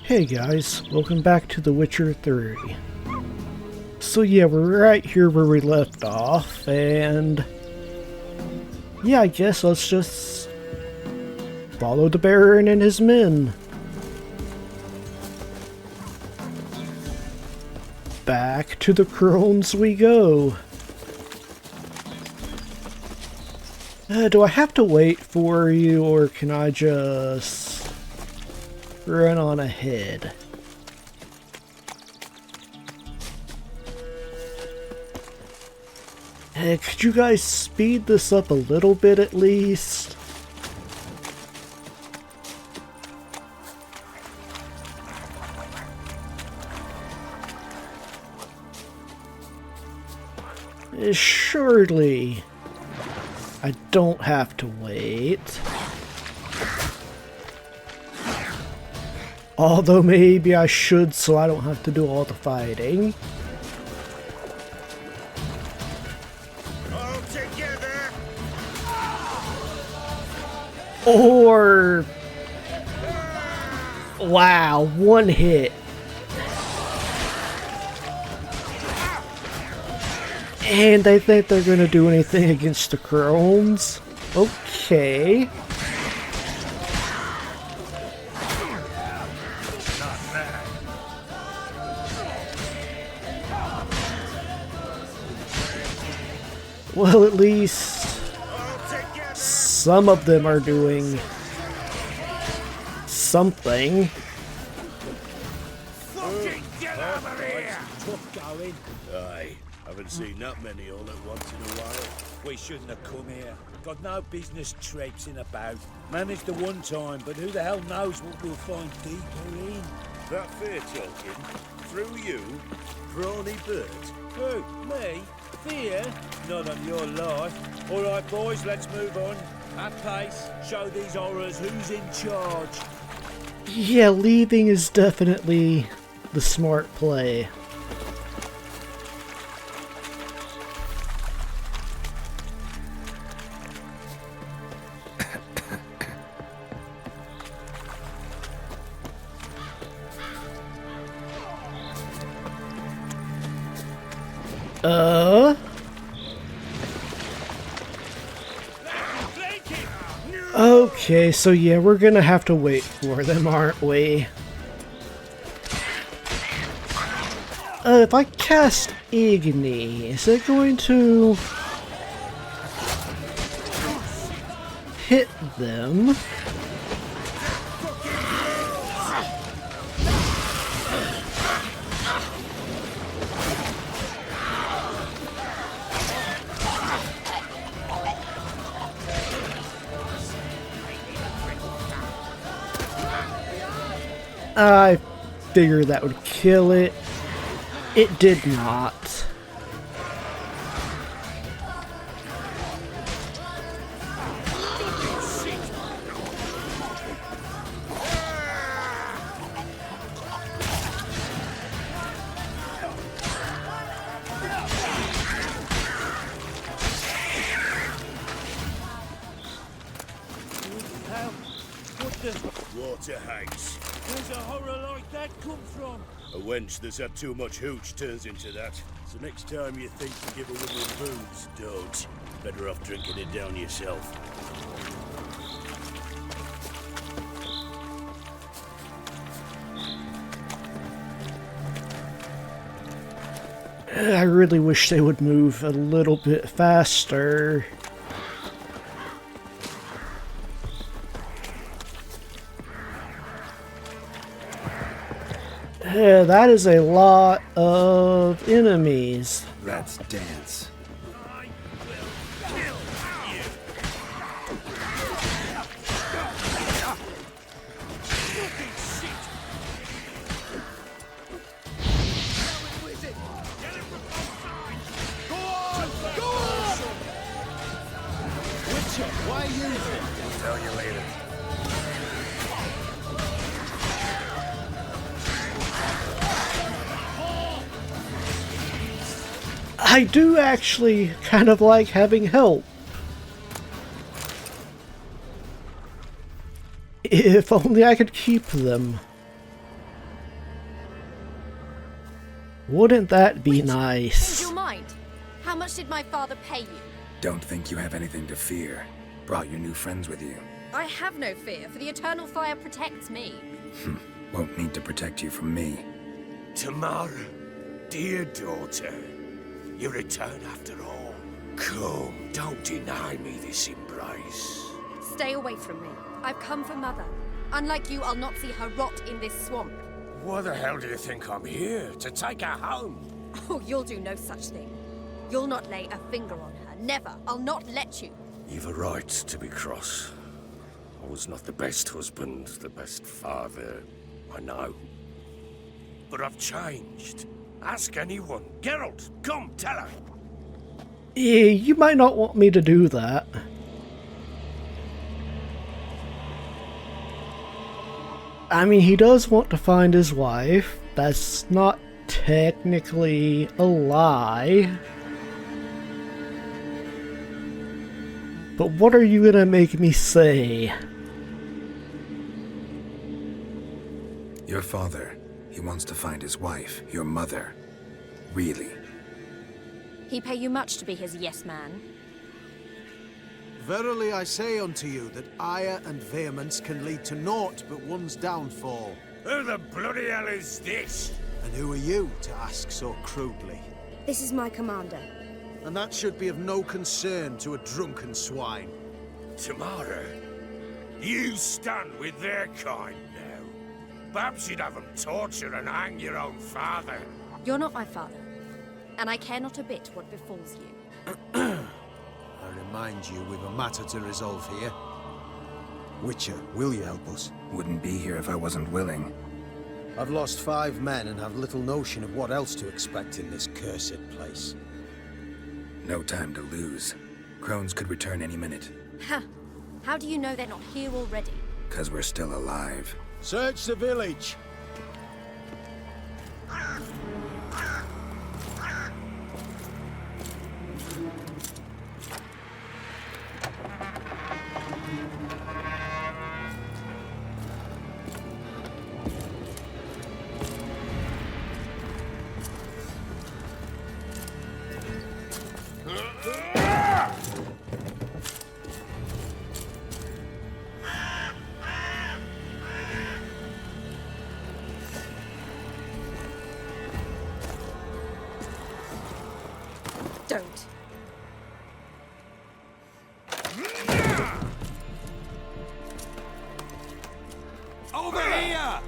Hey guys, welcome back to The Witcher 3. So yeah, we're right here where we left off, and yeah, I guess let's just follow the Baron and his men. Back to the Crones we go. Do I have to wait for you, or can I just run on ahead? Could you guys speed this up a little bit at least? Surely I don't have to wait. Although maybe I should, so I don't have to do all the fighting. All together. Or... wow, one hit. And they think they're gonna do anything against the Crones? Okay. Well, at least some of them are doing something. Fucking get over here! Tough going. Aye, haven't seen that many all at once in a while. We shouldn't have come here. Got no business traipsing about. Managed the one time, but who the hell knows what we'll find deeper in. That fear talking? Through you? Brawny bird? Who? Me? Fear? Not on your life. All right, boys, let's move on. At pace, show these horrors who's in charge. Yeah, leaving is definitely the smart play. Okay, so yeah, we're gonna have to wait for them, aren't we? If I cast Igni, is it going to hit them? I figured that would kill it. It did not. Water hags. Where's a horror like that come from? A wench that's had too much hooch turns into that. So next time you think to give a woman booze, don't. Better off drinking it down yourself. I really wish they would move a little bit faster. Yeah, that is a lot of enemies. Let's dance. I will kill you. Fucking shit. Who is it? Get him from both sides. Go on! Go on! Witcher, why use it? I'll tell you later. I do actually kind of like having help. If only I could keep them. Wouldn't that be Change nice? your mind. How much did my father pay you? Don't think you have anything to fear. Brought your new friends with you. I have no fear, for the eternal fire protects me. Won't need to protect you from me. Tamara, dear daughter, you return after all. Come, don't deny me this embrace. Stay away from me. I've come for Mother. Unlike you, I'll not see her rot in this swamp. Why the hell do you think I'm here? To take her home? Oh, you'll do no such thing. You'll not lay a finger on her. Never. I'll not let you. You've a right to be cross. I was not the best husband, the best father, I know. But I've changed. Ask anyone. Geralt, come, tell her. Yeah, you might not want me to do that. I mean, he does want to find his wife. That's not technically a lie. But what are you gonna make me say? Your father, he wants to find his wife, your mother. Really? He pay you much to be his yes man. Verily I say unto you that ire and vehemence can lead to naught but one's downfall. Who the bloody hell is this? And who are you to ask so crudely? This is my commander. And that should be of no concern to a drunken swine. Tamara, you stand with their kind now. Perhaps you'd have them torture and hang your own father. You're not my father, and I care not a bit what befalls you. I remind you we've a matter to resolve here. Witcher, will you help us? Wouldn't be here if I wasn't willing. I've lost 5 men and have little notion of what else to expect in this cursed place. No time to lose. Crones could return any minute. Ha! How do you know they're not here already? 'Cause we're still alive. Search the village! Don't. Over here!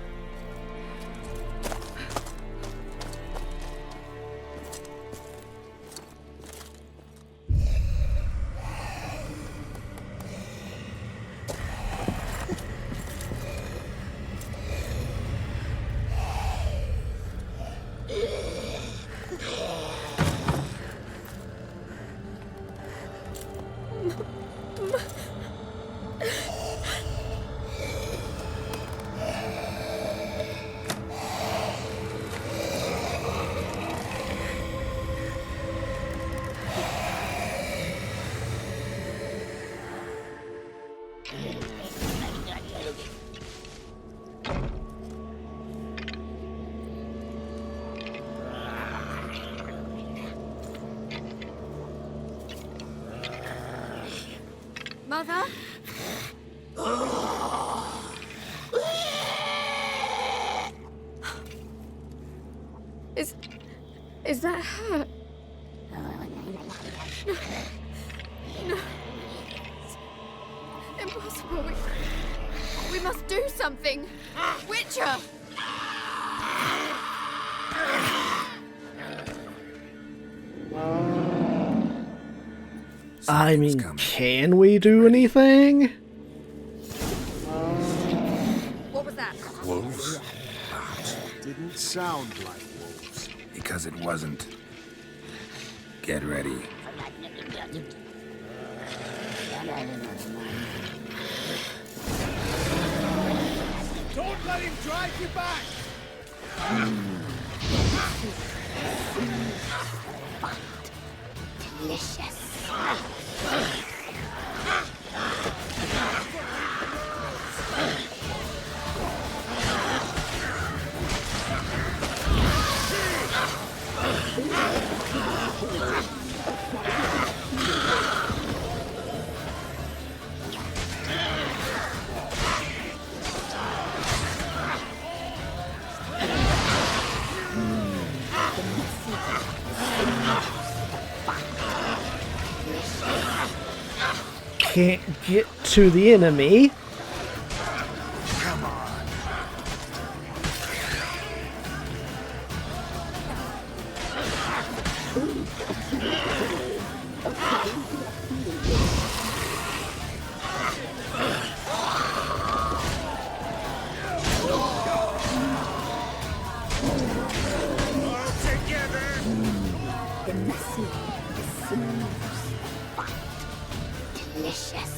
Mother? Is that her? No. No. It's impossible. We must do something. Witcher! I mean, coming. can we do anything? What was that? Wolves? Didn't sound like wolves. Because it wasn't. Get ready. Don't let him drive you back! Delicious. can't get to the enemy. Come on. The messy, the smooth, fine, delicious.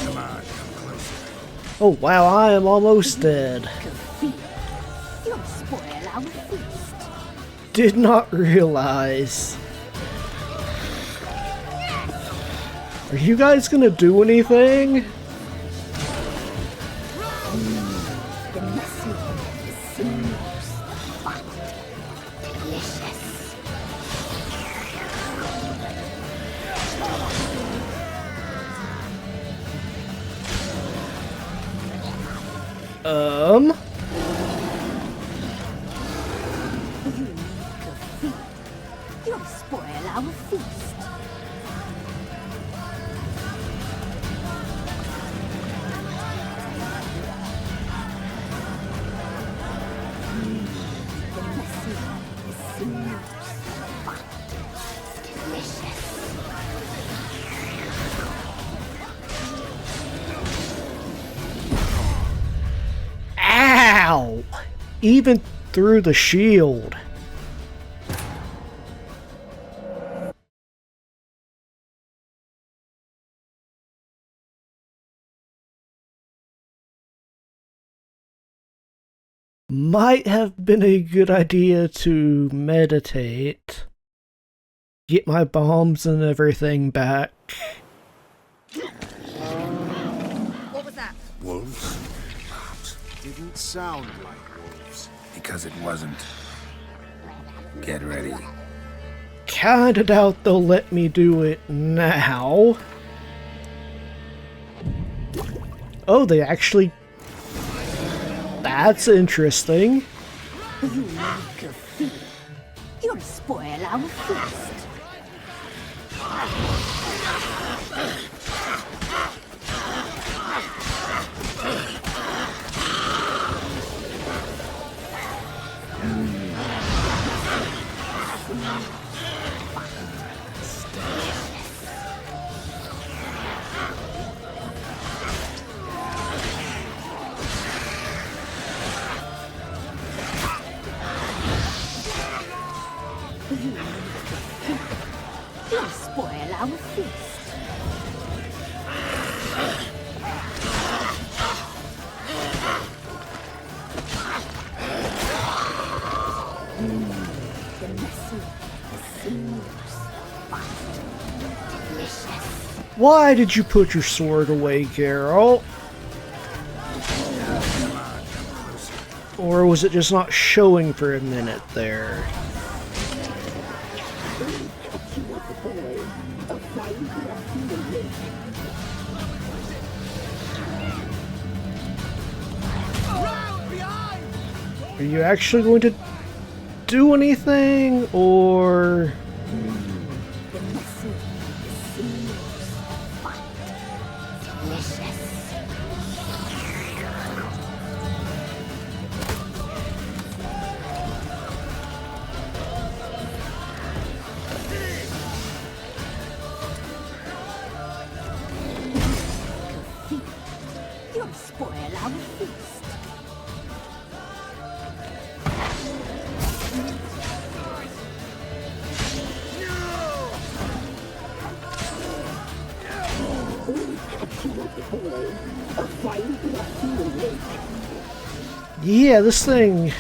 Come on, come closer. Oh wow, I am almost dead. You'll spoil our feast. Did not realize. Are you guys gonna do anything? The messy, the smooth, fine, delicious. You'll spoil our feast. The messy, the smooth, fine, delicious. Ow! Even through the shield. Might have been a good idea to meditate. Get my bombs and everything back. What was that? Wolves? Didn't sound like wolves. Because it wasn't. Get ready. Kinda doubt they'll let me do it now. Oh, they actually... That's interesting. You make a feast. You'll spoil our feast. You'll spoil our feast. The messy, the smooth, fine, delicious. Why did you put your sword away, Geralt? Or was it just not showing for a minute there? Are you actually going to do anything, or... The messy, the smooth, fine, delicious. You'll spoil our feast. Yeah, this thing...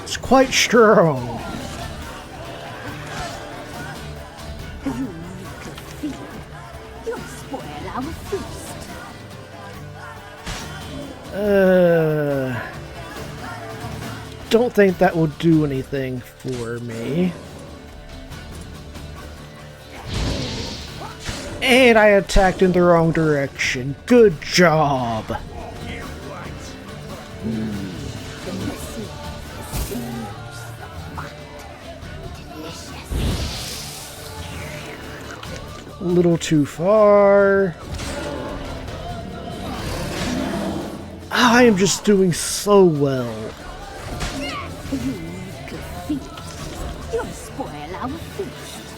It's quite strong. You'll spoil our feast. Don't think that will do anything for me. And I attacked in the wrong direction. Good job. The A little too far. I am just doing so well. You feet. You'll spoil our feast.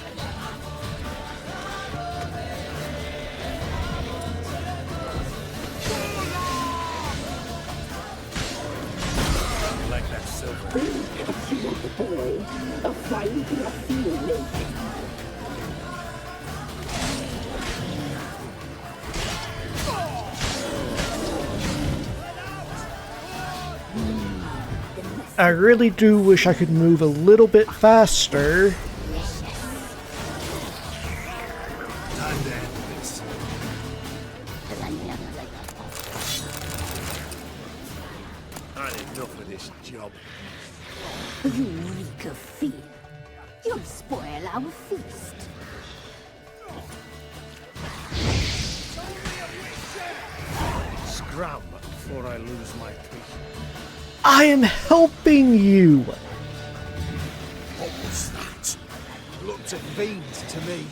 Like that silver. A fine graffiti lake. I really do wish I could move a little bit faster. Time to end this. Had enough of this job. You reek of fear. You'll spoil our feast. Scram before I lose my teeth. I am helping you. What was that? Looked at fiends to me.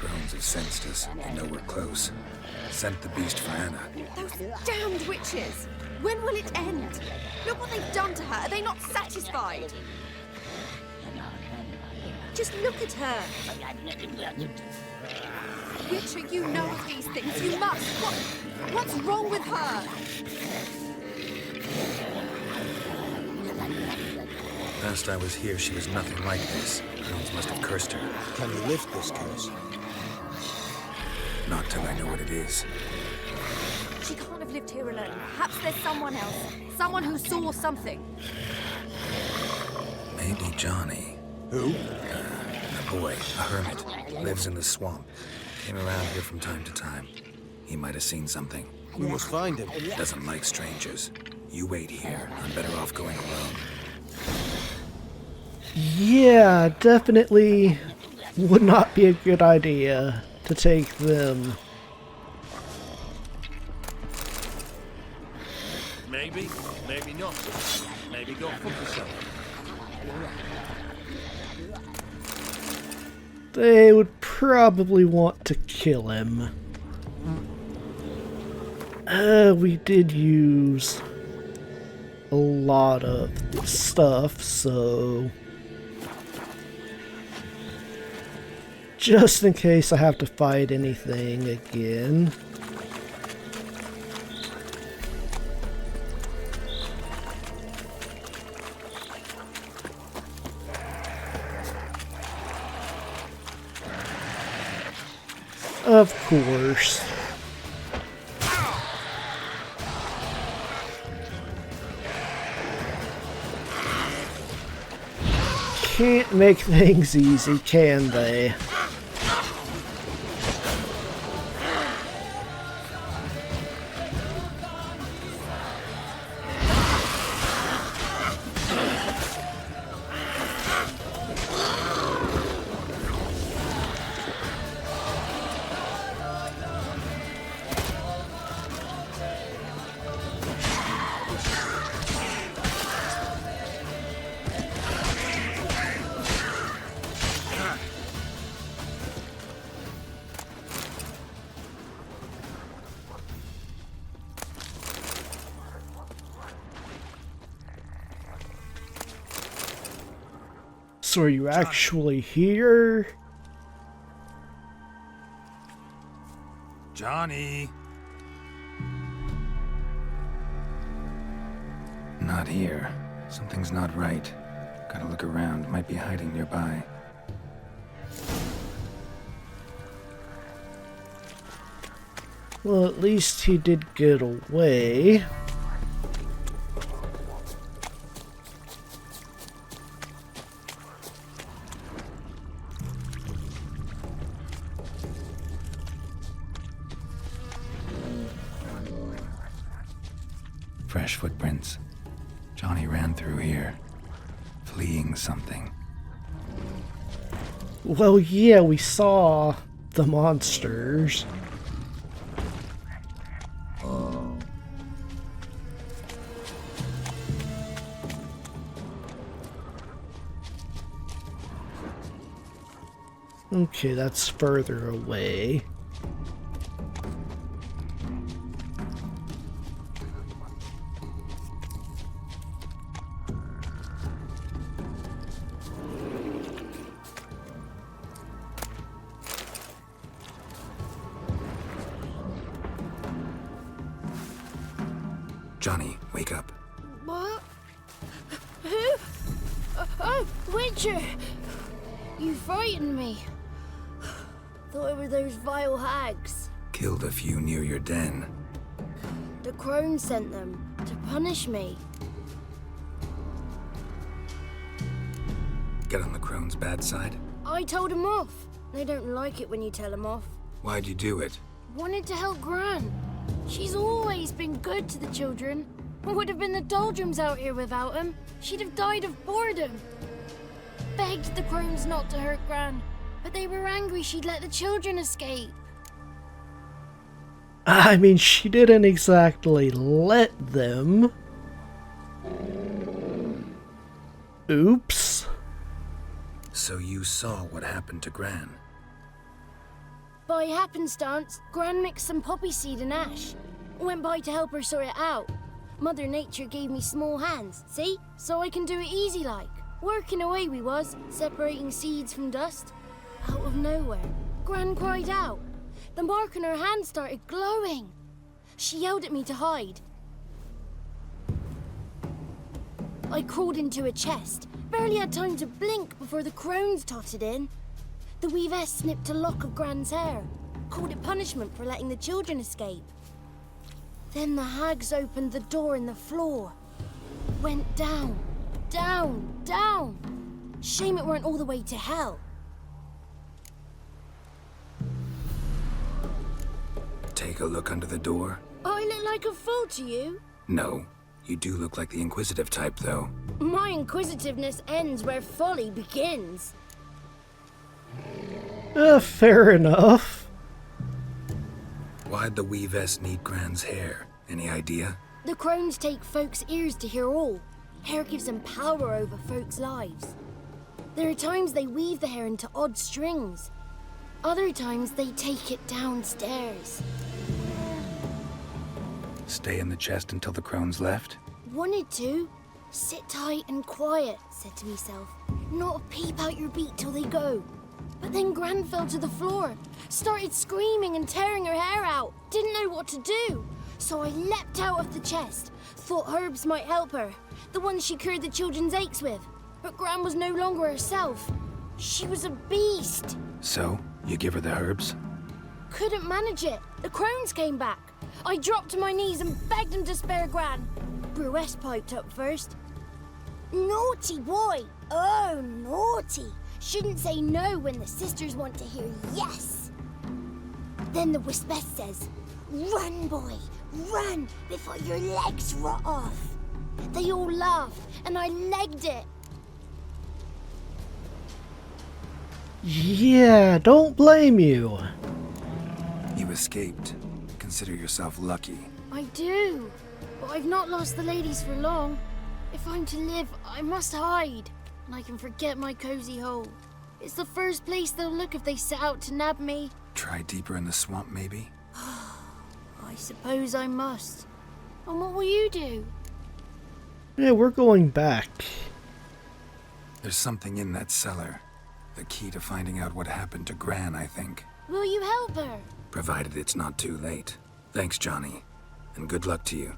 Groans have sensed us. They know we're close. Sent the beast for Anna. Those damned witches! When will it end? Look what they've done to her. Are they not satisfied? Just look at her. Witcher, you know of these things. You must. What's wrong with her? Last I was here, she was nothing like this. Groans must have cursed her. Can you lift this curse? Not till I know what it is. She can't have lived here alone. Perhaps there's someone else. Someone who saw something. Maybe Johnny. Who? A boy, a hermit. Lives in the swamp. Came around here from time to time. He might have seen something. We must find him. Doesn't like strangers. You wait here. I'm better off going alone. Yeah, definitely would not be a good idea to take them. Maybe, maybe not. Maybe go fuck yourself. They would probably want to kill him. We did use a lot of stuff, so just in case I have to fight anything again. Of course. Can't make things easy, can they? So are you actually here? Johnny! Not here. Something's not right. Gotta look around. Might be hiding nearby. Well, at least he did get away. Fresh footprints. Johnny ran through here, fleeing something. Well, yeah, we saw the monsters. Okay, that's further away. Johnny, wake up. What? Who? Oh, Witcher! You frightened me. Thought it were those vile hags. Killed a few near your den. The crone sent them to punish me. Get on the crone's bad side? I told them off. They don't like it when you tell them off. Why'd you do it? Wanted to help Gran. She's always been good to the children. It would have been the doldrums out here without him. She'd have died of boredom. Begged the crones not to hurt Gran, but they were angry she'd let the children escape. I mean, she didn't exactly let them. Oops. So you saw what happened to Gran? By happenstance, Gran mixed some poppy seed and ash. Went by to help her sort it out. Mother Nature gave me small hands, see? So I can do it easy like. Working away we was, separating seeds from dust. Out of nowhere, Gran cried out. The mark on her hand started glowing. She yelled at me to hide. I crawled into a chest, barely had time to blink before the crones totted in. The weavess snipped a lock of Gran's hair, called it punishment for letting the children escape. Then the hags opened the door in the floor. Went down, down, down. Shame it weren't all the way to hell. Take a look under the door? I look like a fool to you? No. You do look like the inquisitive type, though. My inquisitiveness ends where folly begins. Fair enough. Why'd the weavess need Gran's hair? Any idea? The crones take folks' ears to hear all. Hair gives them power over folks' lives. There are times they weave the hair into odd strings. Other times they take it downstairs. Stay in the chest until the crones left? Wanted to. Sit tight and quiet, said to myself. Not a peep out your beak till they go. But then Gran fell to the floor, started screaming and tearing her hair out. Didn't know what to do. So I leapt out of the chest. Thought herbs might help her, the ones she cured the children's aches with. But Gran was no longer herself. She was a beast. So, you give her the herbs? Couldn't manage it. The crones came back. I dropped to my knees and begged them to spare Gran. Bruess piped up first. Naughty boy! Oh, naughty! Shouldn't say no when the sisters want to hear yes. Then the Wispess says, run, boy, run before your legs rot off. They all laughed and I legged it. Yeah, don't blame you. You escaped. Consider yourself lucky. I do, but I've not lost the ladies for long. If I'm to live, I must hide, and I can forget my cozy hole. It's the first place they'll look if they set out to nab me. Try deeper in the swamp, maybe? I suppose I must. And what will you do? Yeah, we're going back. There's something in that cellar. The key to finding out what happened to Gran, I think. Will you help her? Provided it's not too late. Thanks, Johnny. And good luck to you.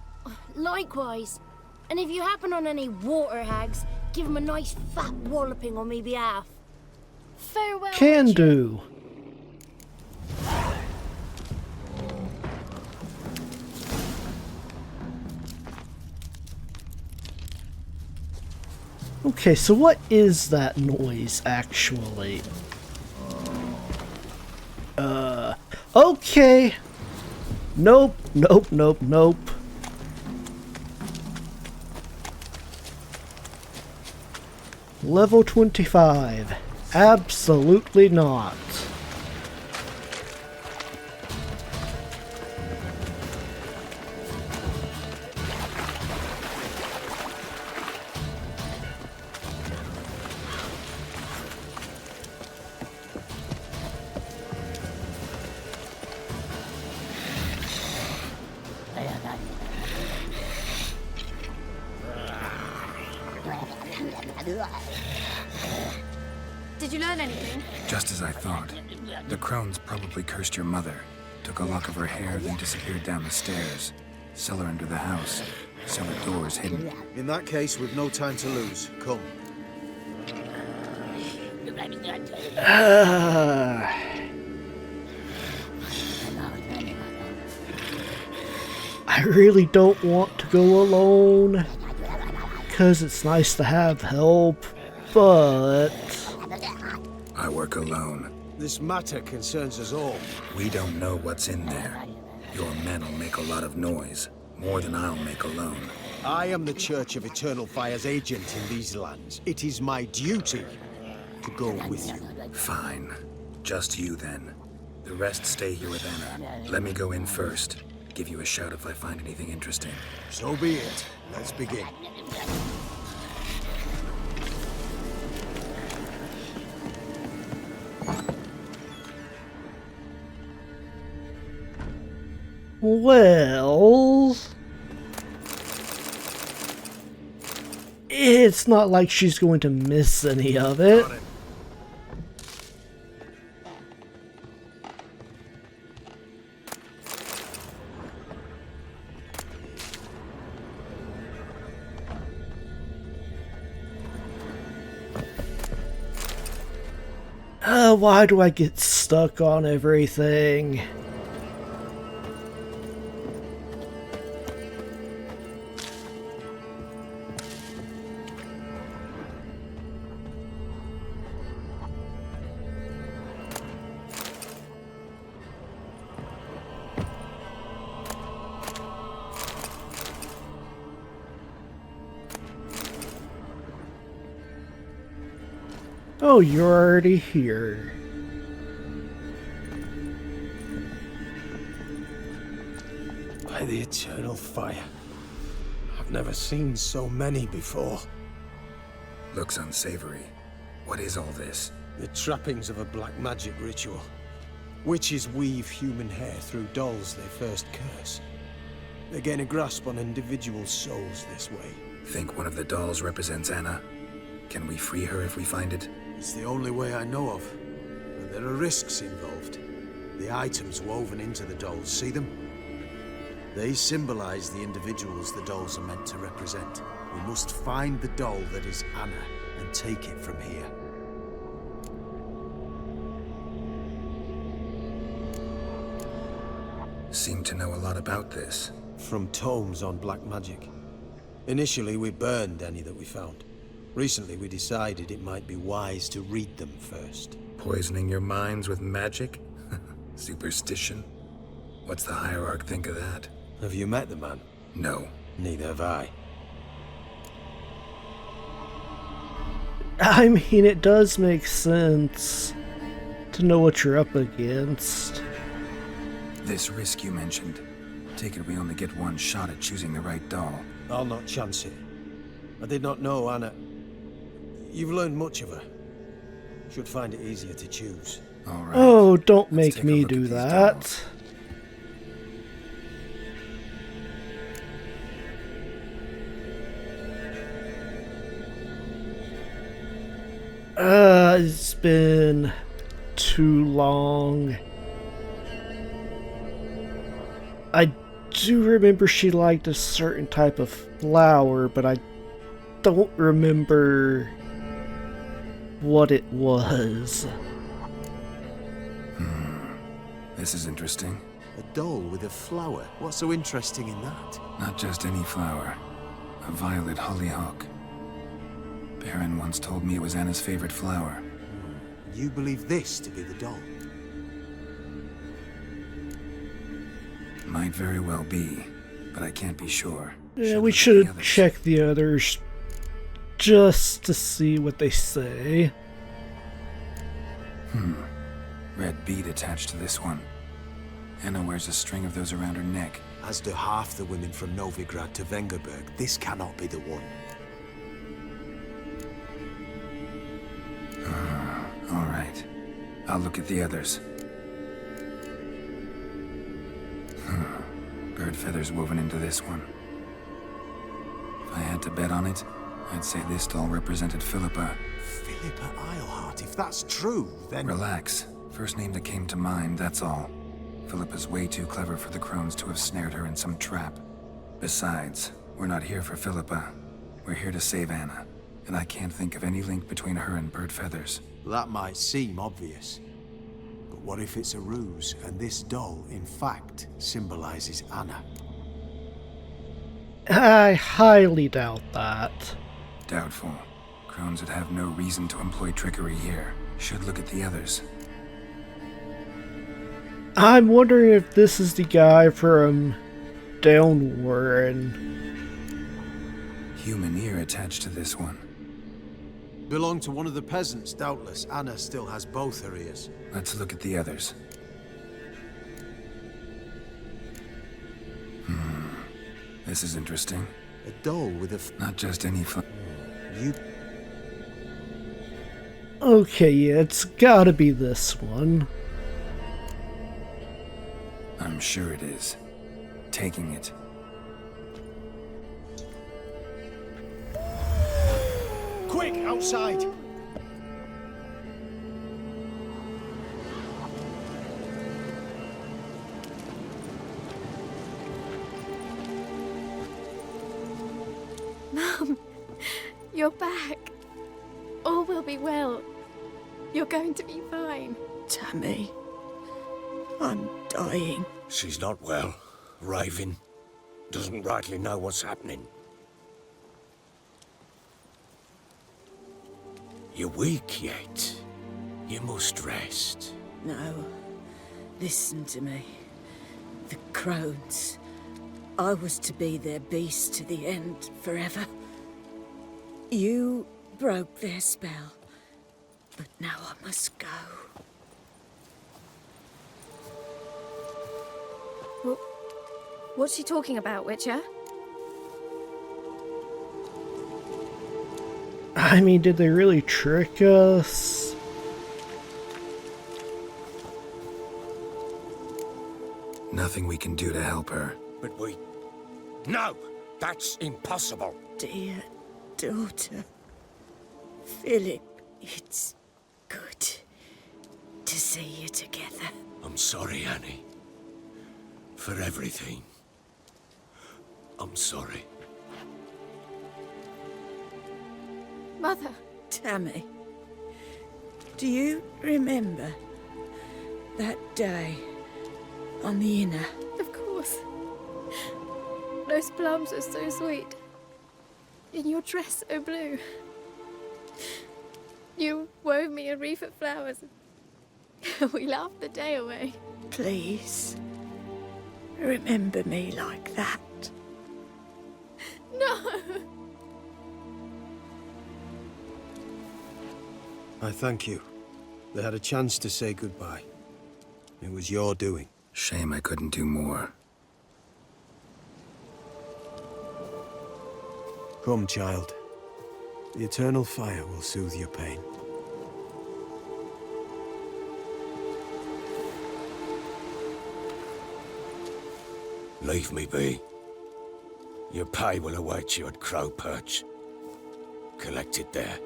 Likewise. And if you happen on any water hags, give them a nice fat walloping on me behalf. Farewell. Can Richard. do. Okay, so what is that noise actually? Okay. Nope, nope, nope, nope. Level 25. Absolutely not. learn anything? Just as I thought. The crones probably cursed your mother, took a lock of her hair, then disappeared down the stairs. Cellar under the house. Cellar doors hidden. In that case, we've no time to lose. Come. I really don't want to go alone, because it's nice to have help, but... I work alone. This matter concerns us all. We don't know what's in there. Your men will make a lot of noise, more than I'll make alone. I am the Church of Eternal Fire's agent in these lands. It is my duty to go with you. Fine. Just you then. The rest stay here with Anna. Let me go in first. Give you a shout if I find anything interesting. So be it. Let's begin. Well... It's not like she's going to miss any of it. Why do I get stuck on everything? Oh, you're already here. By the Eternal Fire. I've never seen so many before. Looks unsavory. What is all this? The trappings of a black magic ritual. Witches weave human hair through dolls they first curse. They gain a grasp on individual souls this way. Think one of the dolls represents Anna? Can we free her if we find it? It's the only way I know of. But there are risks involved. The items woven into the dolls, see them? They symbolize the individuals the dolls are meant to represent. We must find the doll that is Anna and take it from here. Seem to know a lot about this. From tomes on black magic. Initially, we burned any that we found. Recently, we decided it might be wise to read them first. Poisoning your minds with magic? Superstition? What's the hierarch think of that? Have you met the man? No. Neither have I. I mean, it does make sense to know what you're up against. This risk you mentioned. Take it we only get one shot at choosing the right doll. I'll not chance it. I did not know Anna. You've learned much of her. Should find it easier to choose. All right. Oh, don't Let's make take a me look do at these that. dolls. It's been too long. I do remember she liked a certain type of flower, but I don't remember what it was. This is interesting. A doll with a flower. What's so interesting in that? Not just any flower. A violet hollyhock. Baron once told me it was Anna's favorite flower. You believe this to be the doll? Might very well be, but I can't be sure. Yeah, Should we look at the should others. check the others just to see what they say. Red bead attached to this one. Anna wears a string of those around her neck. As do half the women from Novigrad to Vengerberg. This cannot be the one. All right. I'll look at the others. Bird feathers woven into this one. If I had to bet on it, I'd say this doll represented Philippa. Philippa Eilhart. If that's true, then... Relax. First name that came to mind, that's all. Philippa's way too clever for the crones to have snared her in some trap. Besides, we're not here for Philippa. We're here to save Anna. And I can't think of any link between her and Bird Feathers. That might seem obvious. But what if it's a ruse, and this doll, in fact, symbolizes Anna? I highly doubt that. Doubtful. Crones would have no reason to employ trickery here. Should look at the others. I'm wondering if this is the guy from Downwarren. Human ear attached to this one. Belong to one of the peasants, doubtless. Anna still has both her ears. Let's look at the others. This is interesting. A doll with a... Not just any You... Okay, yeah, it's gotta be this one. I'm sure it is. Taking it. Quick, outside! Mum, you're back. All will be well. You're going to be fine. Tammy, I'm dying. She's not well. Raving. Doesn't rightly know what's happening. You're weak yet. You must rest. No, listen to me. The crones. I was to be their beast to the end, forever. You broke their spell, but now I must go. What's she talking about, Witcher? I mean, did they really trick us? Nothing we can do to help her. But we... No! That's impossible! Dear daughter, Philip, it's good to see you together. I'm sorry, Annie. For everything. I'm sorry. Mother. Tammy, do you remember that day on the Inner? Of course. Those plums are so sweet. In your dress so blue. You wove me a wreath of flowers. We laughed the day away. Please, remember me like that. No! I thank you. They had a chance to say goodbye. It was your doing. Shame I couldn't do more. Come, child. The eternal fire will soothe your pain. Leave me be. Your pay will await you at Crow Perch. Collect it there.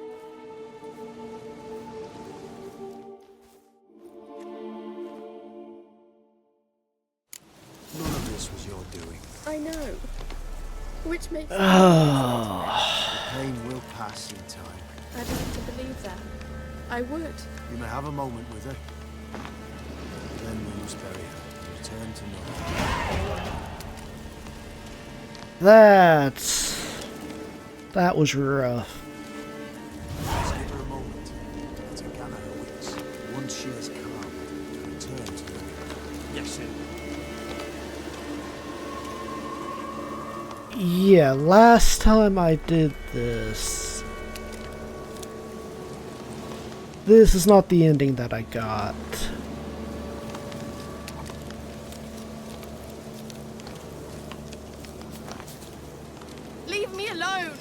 None of this was your doing. I know. Which makes The pain will pass in time. I'd like to believe that. I would. You may have a moment with her. Then we must bury her and return to Novigrad. That was rough. Let's give her a moment to gather her wits. Once she is calm, return to Novigrad. Yes, sir. Yeah, last time I did this... This is not the ending that I got. Leave me alone!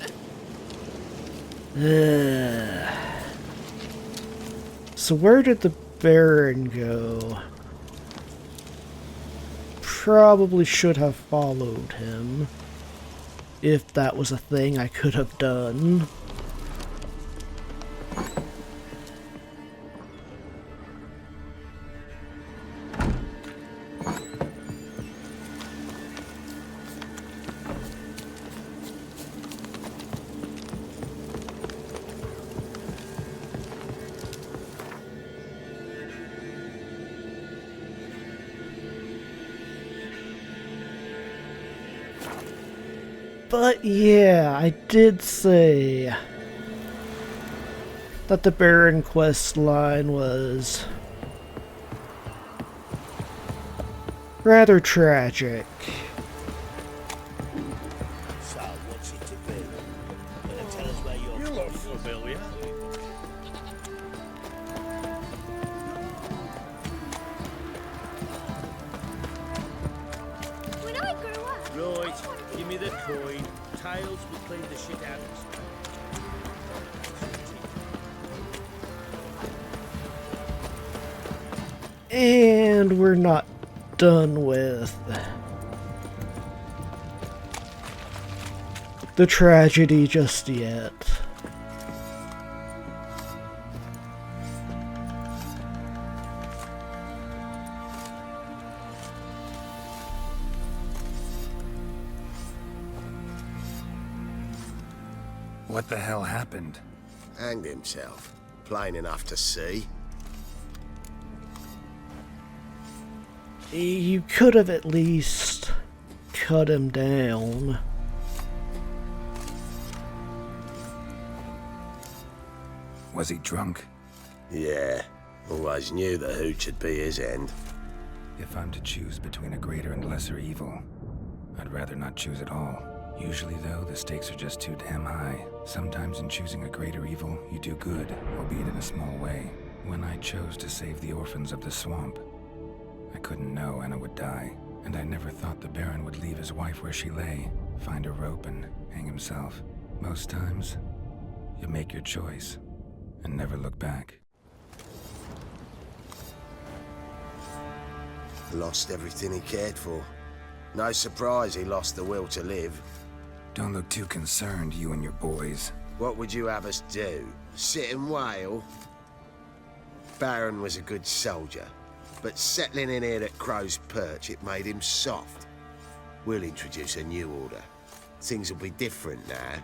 So where did the Baron go? Probably should have followed him. If that was a thing I could have done. But yeah, I did say that the Baron quest line was rather tragic. So, what's it to be? Gonna tell us where you're You look familiar. When I grew up, Right, give me the coin. Tails will clean the shit out of us. And we're not done with the tragedy just yet. What the hell happened? Hanged himself. Plain enough to see. You could have at least cut him down. Was he drunk? Yeah. Always knew the hooch would be his end. If I'm to choose between a greater and lesser evil, I'd rather not choose at all. Usually, though, the stakes are just too damn high. Sometimes in choosing a greater evil, you do good, albeit in a small way. When I chose to save the orphans of the swamp, I couldn't know Anna would die, and I never thought the Baron would leave his wife where she lay, find a rope and hang himself. Most times, you make your choice and never look back. Lost everything he cared for. No surprise he lost the will to live. Don't look too concerned, you and your boys. What would you have us do? Sit and wail? Baron was a good soldier, but settling in here at Crow's Perch, it made him soft. We'll introduce a new order. Things will be different now.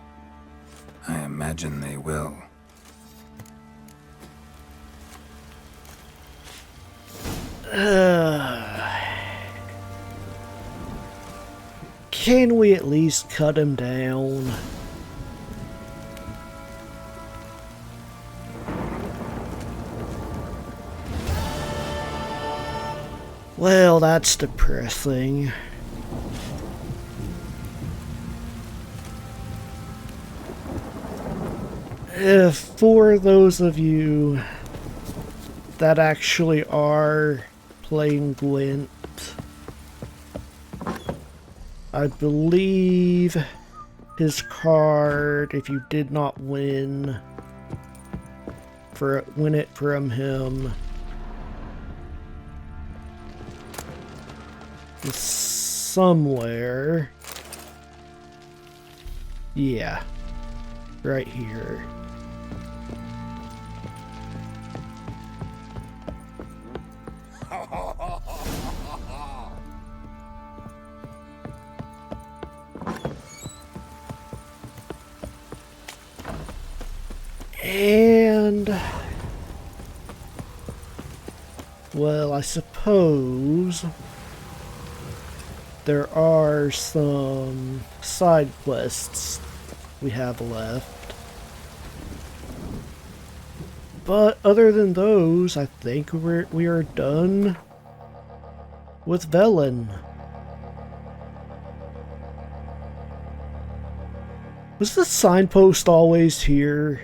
I imagine they will. Can we at least cut him down? Well, that's depressing. For those of you that actually are playing Gwent, I believe his card, if you did not win it from him, is somewhere. Yeah, right here. And, well, I suppose there are some side quests we have left. But other than those, I think we are done with Velen. Was the signpost always here?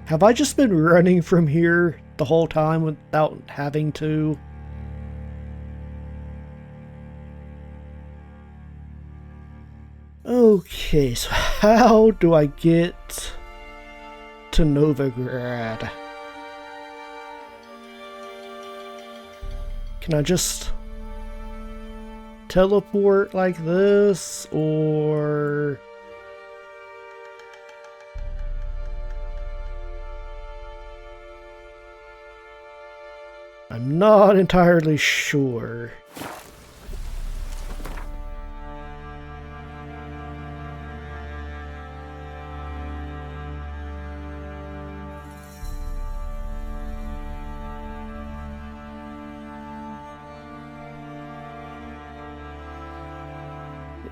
Have I just been running from here the whole time without having to? Okay, so how do I get to Novigrad? Can I just teleport like this, or... I'm not entirely sure.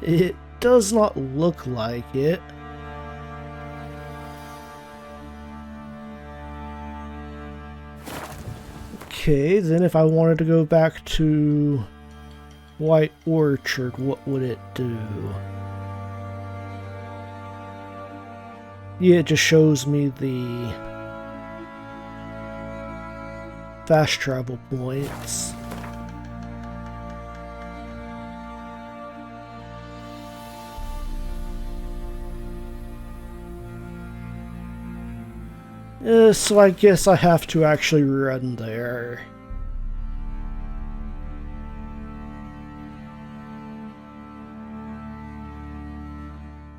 It does not look like it. Okay, then if I wanted to go back to White Orchard, what would it do? Yeah, it just shows me the fast travel points. So I guess I have to actually run there.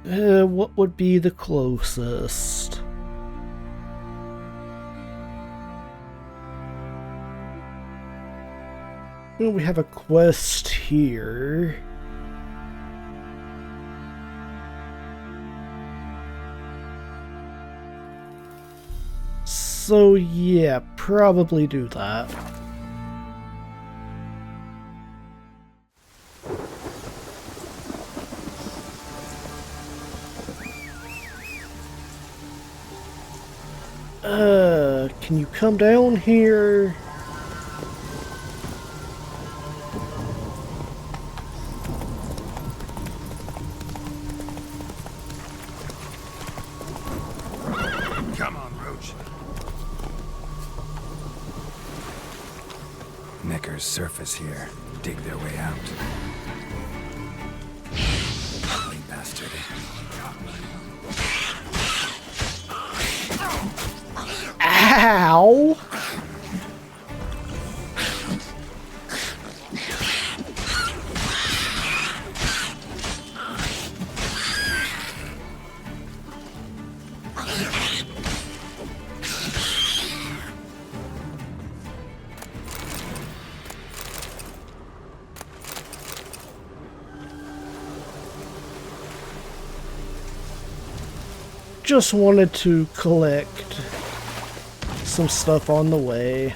What would be the closest? Well, we have a quest here. So yeah, probably do that. Can you come down here? Come on, Roach. Neckers surface here, dig their way out. Ugly bastard. Ow! Just wanted to collect some stuff on the way.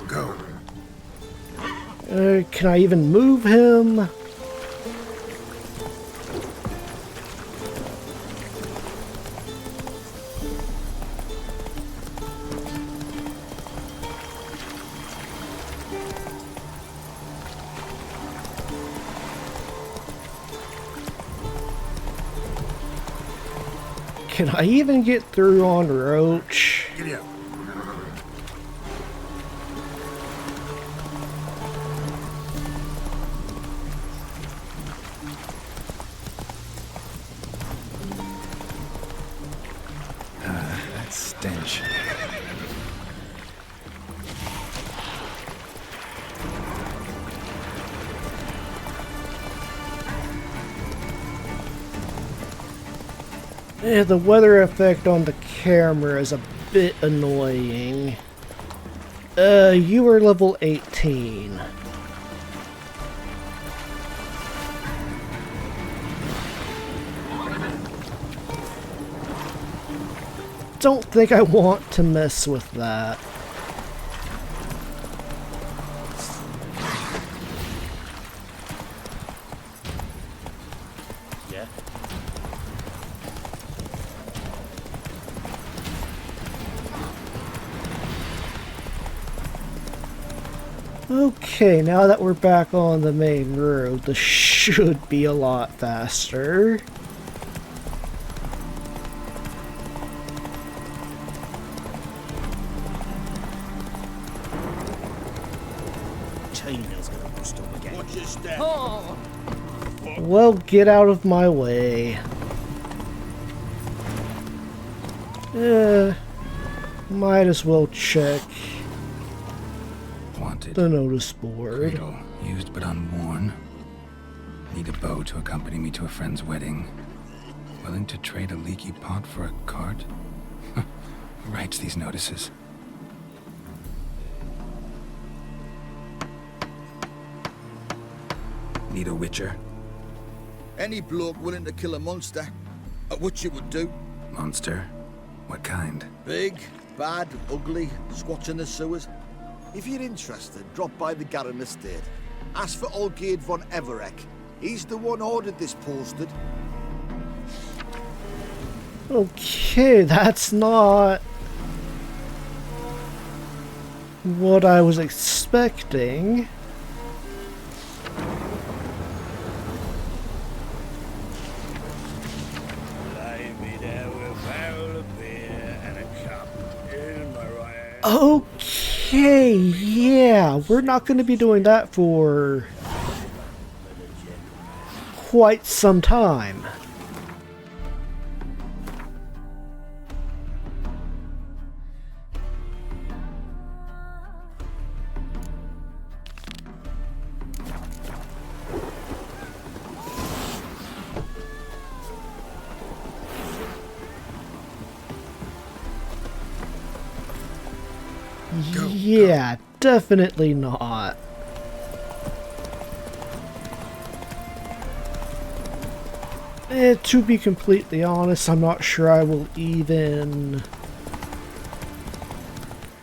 Go. Can I even move him? Can I even get through on Roach? Giddy up. That stench. Yeah, the weather effect on the camera is a bit annoying. You are level 18. Don't think I want to mess with that. Yeah. Okay, now that we're back on the main road, this should be a lot faster. Chainmail's gonna bust up again. Watch your step. Well, get out of my way. Might as well check Wanted. the notice board. Cradle, used but unworn. Need a bow to accompany me to a friend's wedding. Willing to trade a leaky pot for a cart? Who writes these notices? Need a witcher? Any bloke willing to kill a monster, a witcher would do. Monster? What kind? Big, bad, ugly, squats in the sewers. If you're interested, drop by the Garren estate. Ask for Olgierd von Everek. He's the one ordered this posted. Okay, that's not what I was expecting. Lay me there with a barrel of beer and a cup in my right hand. Okay, yeah, we're not going to be doing that for quite some time. Yeah, definitely not. To be completely honest, I'm not sure I will even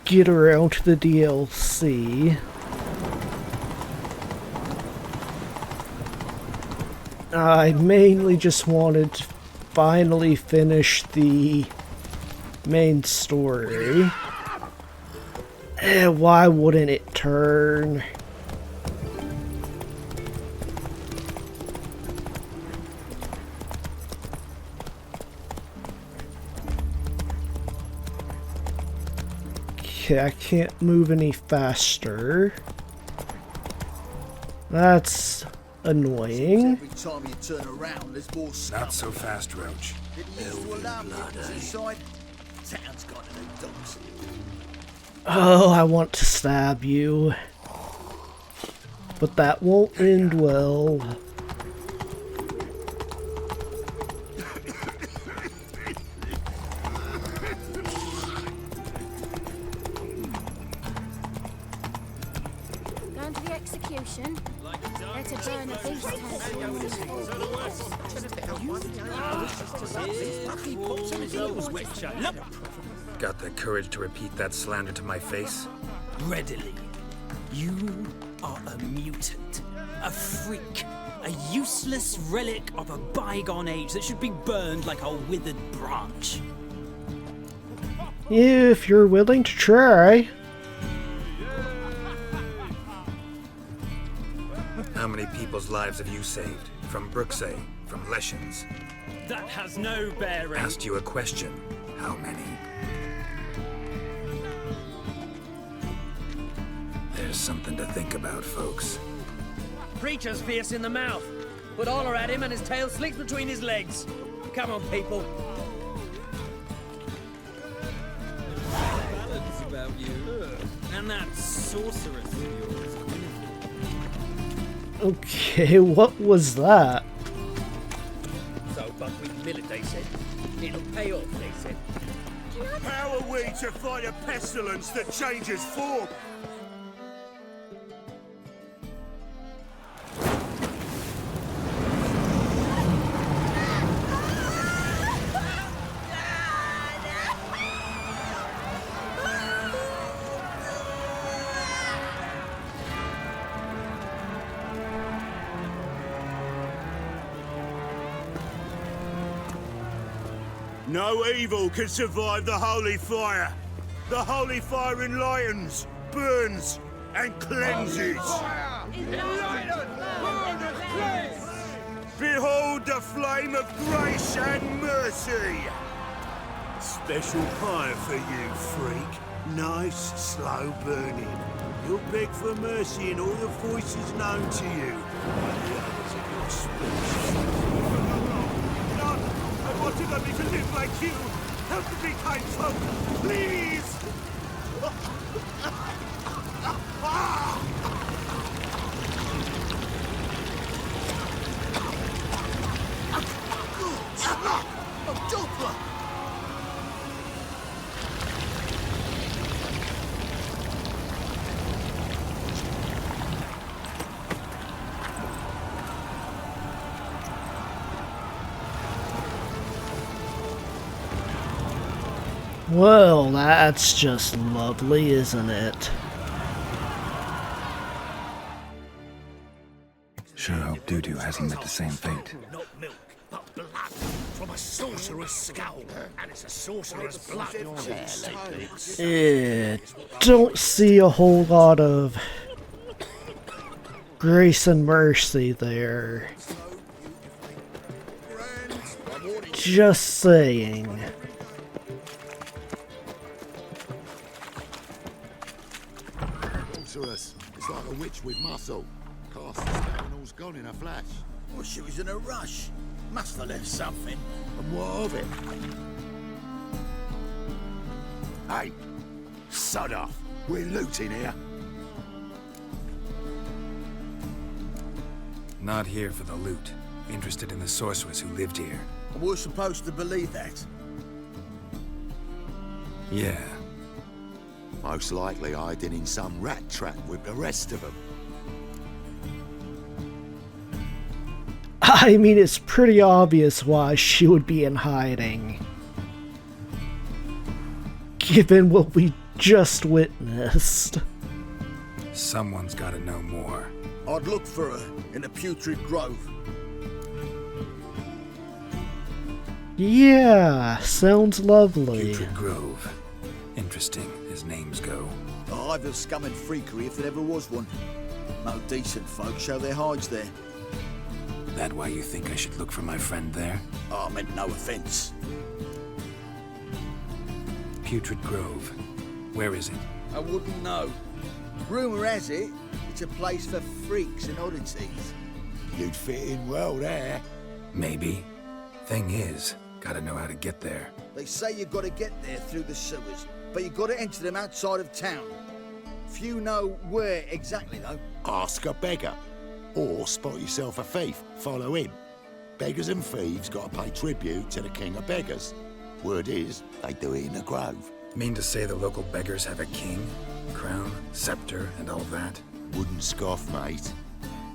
get around to the DLC. I mainly just wanted to finally finish the main story. Why wouldn't it turn? Okay, I can't move any faster. That's annoying. Every time you turn around, there's more scum. Not so fast, Roach. Did he used to allow me inside? Town's got no dogs. Oh, I want to stab you. But that won't end well. Going to the execution. Let a burn a beast Got the courage to repeat that slander to my face? Readily. You are a mutant, a freak, a useless relic of a bygone age that should be burned like a withered branch. If you're willing to try. How many people's lives have you saved? From Bruxay? From Leshens? That has no bearing. Asked you a question. How many? There's something to think about, folks. Preacher's fierce in the mouth, but holler at him and his tail slicks between his legs. Come on, people. Ballads about you. And that sorceress of yours. Okay, what was that? So, buckwheat millet, they said. It'll pay off, they said. How are we to fight a pestilence that changes form? No evil can survive the holy fire. The holy fire enlightens, burns, and cleanses. Behold the flame of grace and mercy. Special fire for you, freak. Nice, slow burning. You'll beg for mercy in all the voices known to you. And the others of your speech. I wanted only to live like you. Help me, kind folk, please! Well, that's just lovely, isn't it? Sure hope Dudu hasn't met the same fate. Not milk, but blood from a sorcerer's skull. And it's a sorcerer's blood. Don't see a whole lot of grace and mercy there. Just saying. Sorceress, it's like a witch with muscle. Cast the spell and all's gone in a flash. Well, she was in a rush. Must have left something. And what of it? Hey, sod off. We're looting here. Not here for the loot. Interested in the sorceress who lived here. And we're supposed to believe that. Yeah. Most likely hiding in some rat trap with the rest of them. I mean, it's pretty obvious why she would be in hiding, given what we just witnessed. Someone's gotta know more. I'd look for her in the Putrid Grove. Yeah, sounds lovely. Putrid Grove. Interesting, as names go. A hive of scum and freakery if there ever was one. No decent folk show their hides there. That why you think I should look for my friend there? Oh, I meant no offense. Putrid Grove. Where is it? I wouldn't know. Rumour has it, it's a place for freaks and oddities. You'd fit in well there. Maybe. Thing is, gotta know how to get there. They say you gotta get there through the sewers, but you gotta enter them outside of town. Few know where exactly, though. Ask a beggar. Or spot yourself a thief. Follow him. Beggars and thieves gotta pay tribute to the king of beggars. Word is, they do it in the grove. Mean to say the local beggars have a king, crown, scepter, and all that? Wouldn't scoff, mate.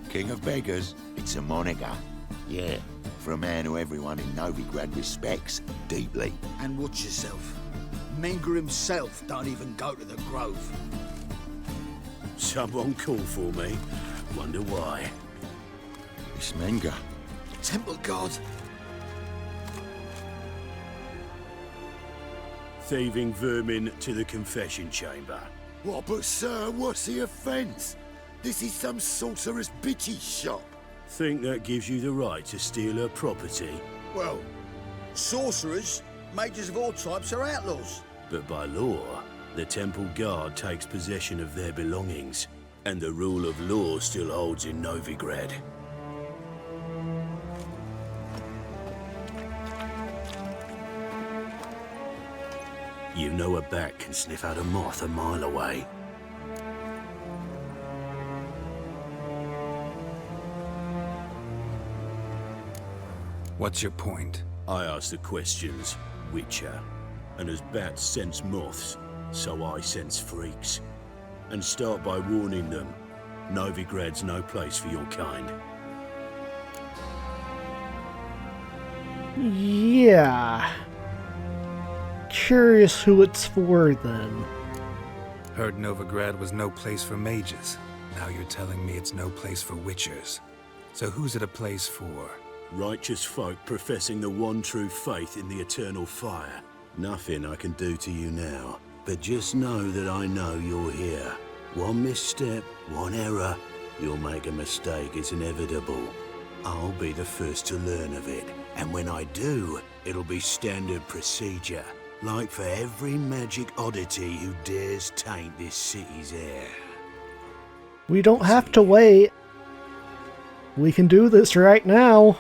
King of beggars, it's a moniker. Yeah, for a man who everyone in Novigrad respects deeply. And watch yourself. Menger himself don't even go to the grove. Someone call for me. Wonder why. It's Menger. Temple God. Thieving vermin to the confession chamber. What, but sir, what's the offence? This is some sorcerer's bitchy shop. Think that gives you the right to steal her property? Well, sorcerers, mages of all types are outlaws. But by law, the temple guard takes possession of their belongings, and the rule of law still holds in Novigrad. You know a bat can sniff out a moth a mile away. What's your point? I ask the questions, Witcher. And as bats sense moths, so I sense freaks. And start by warning them, Novigrad's no place for your kind. Yeah. Curious who it's for, then. Heard Novigrad was no place for mages. Now you're telling me it's no place for witchers. So who's it a place for? Righteous folk professing the one true faith in the eternal fire. Nothing I can do to you now, but just know that I know you're here. One misstep, one error, you'll make a mistake, it's inevitable. I'll be the first to learn of it, and when I do, it'll be standard procedure, like for every magic oddity who dares taint this city's air. We don't have to wait. We can do this right now.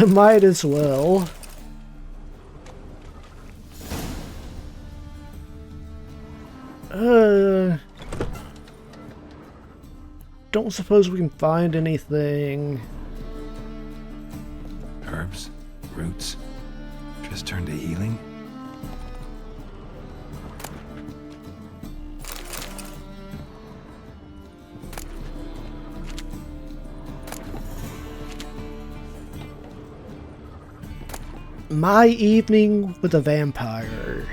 Might as well. Don't suppose we can find anything. Heard Roots? Just turned to healing? My evening with a vampire.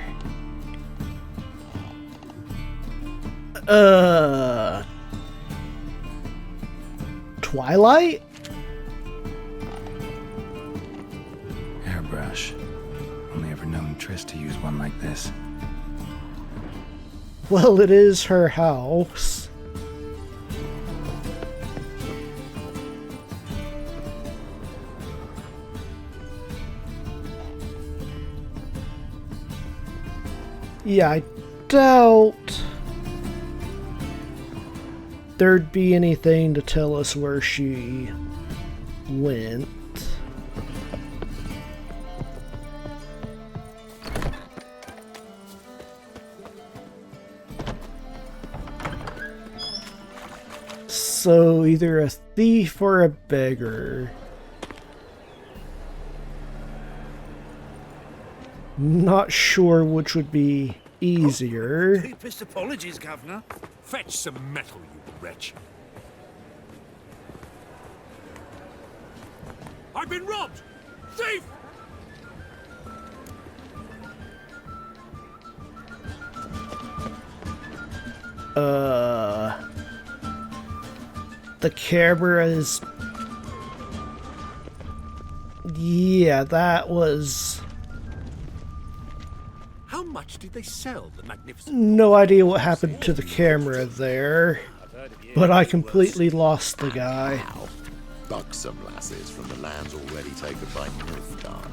Twilight? Airbrush. Only ever known Triss to use one like this. Well, it is her house. Yeah, I doubt there'd be anything to tell us where she went. So either a thief or a beggar. Not sure which would be easier. Deepest apologies, Governor. Fetch some metal, you wretch. I've been robbed! Thief! The cameras. Yeah, that was. How much did they sell the magnificent? No idea what happened to the camera there, but I completely lost the guy. Buxom lasses from the lands already taken by Novigrad.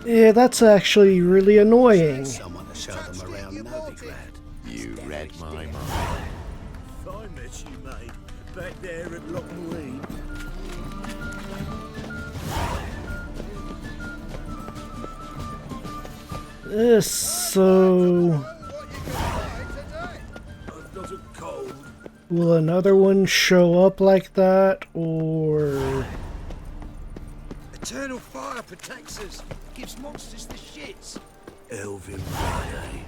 Yeah, that's actually really annoying. Someone to show them around Novigrad. You read my mind. I met you, mate, back there at Lockmuir. So will another one show up like that, or Eternal fire protects us, gives monsters the shits. Elvin blood, eh?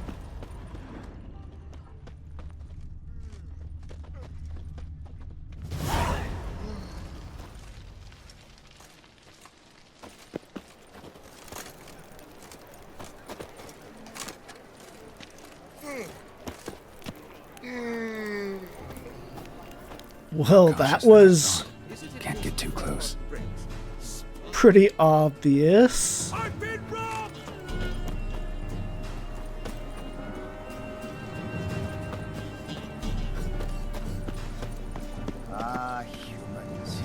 well, that was Can't get too close. pretty obvious. I've been robbed! Ah, humans.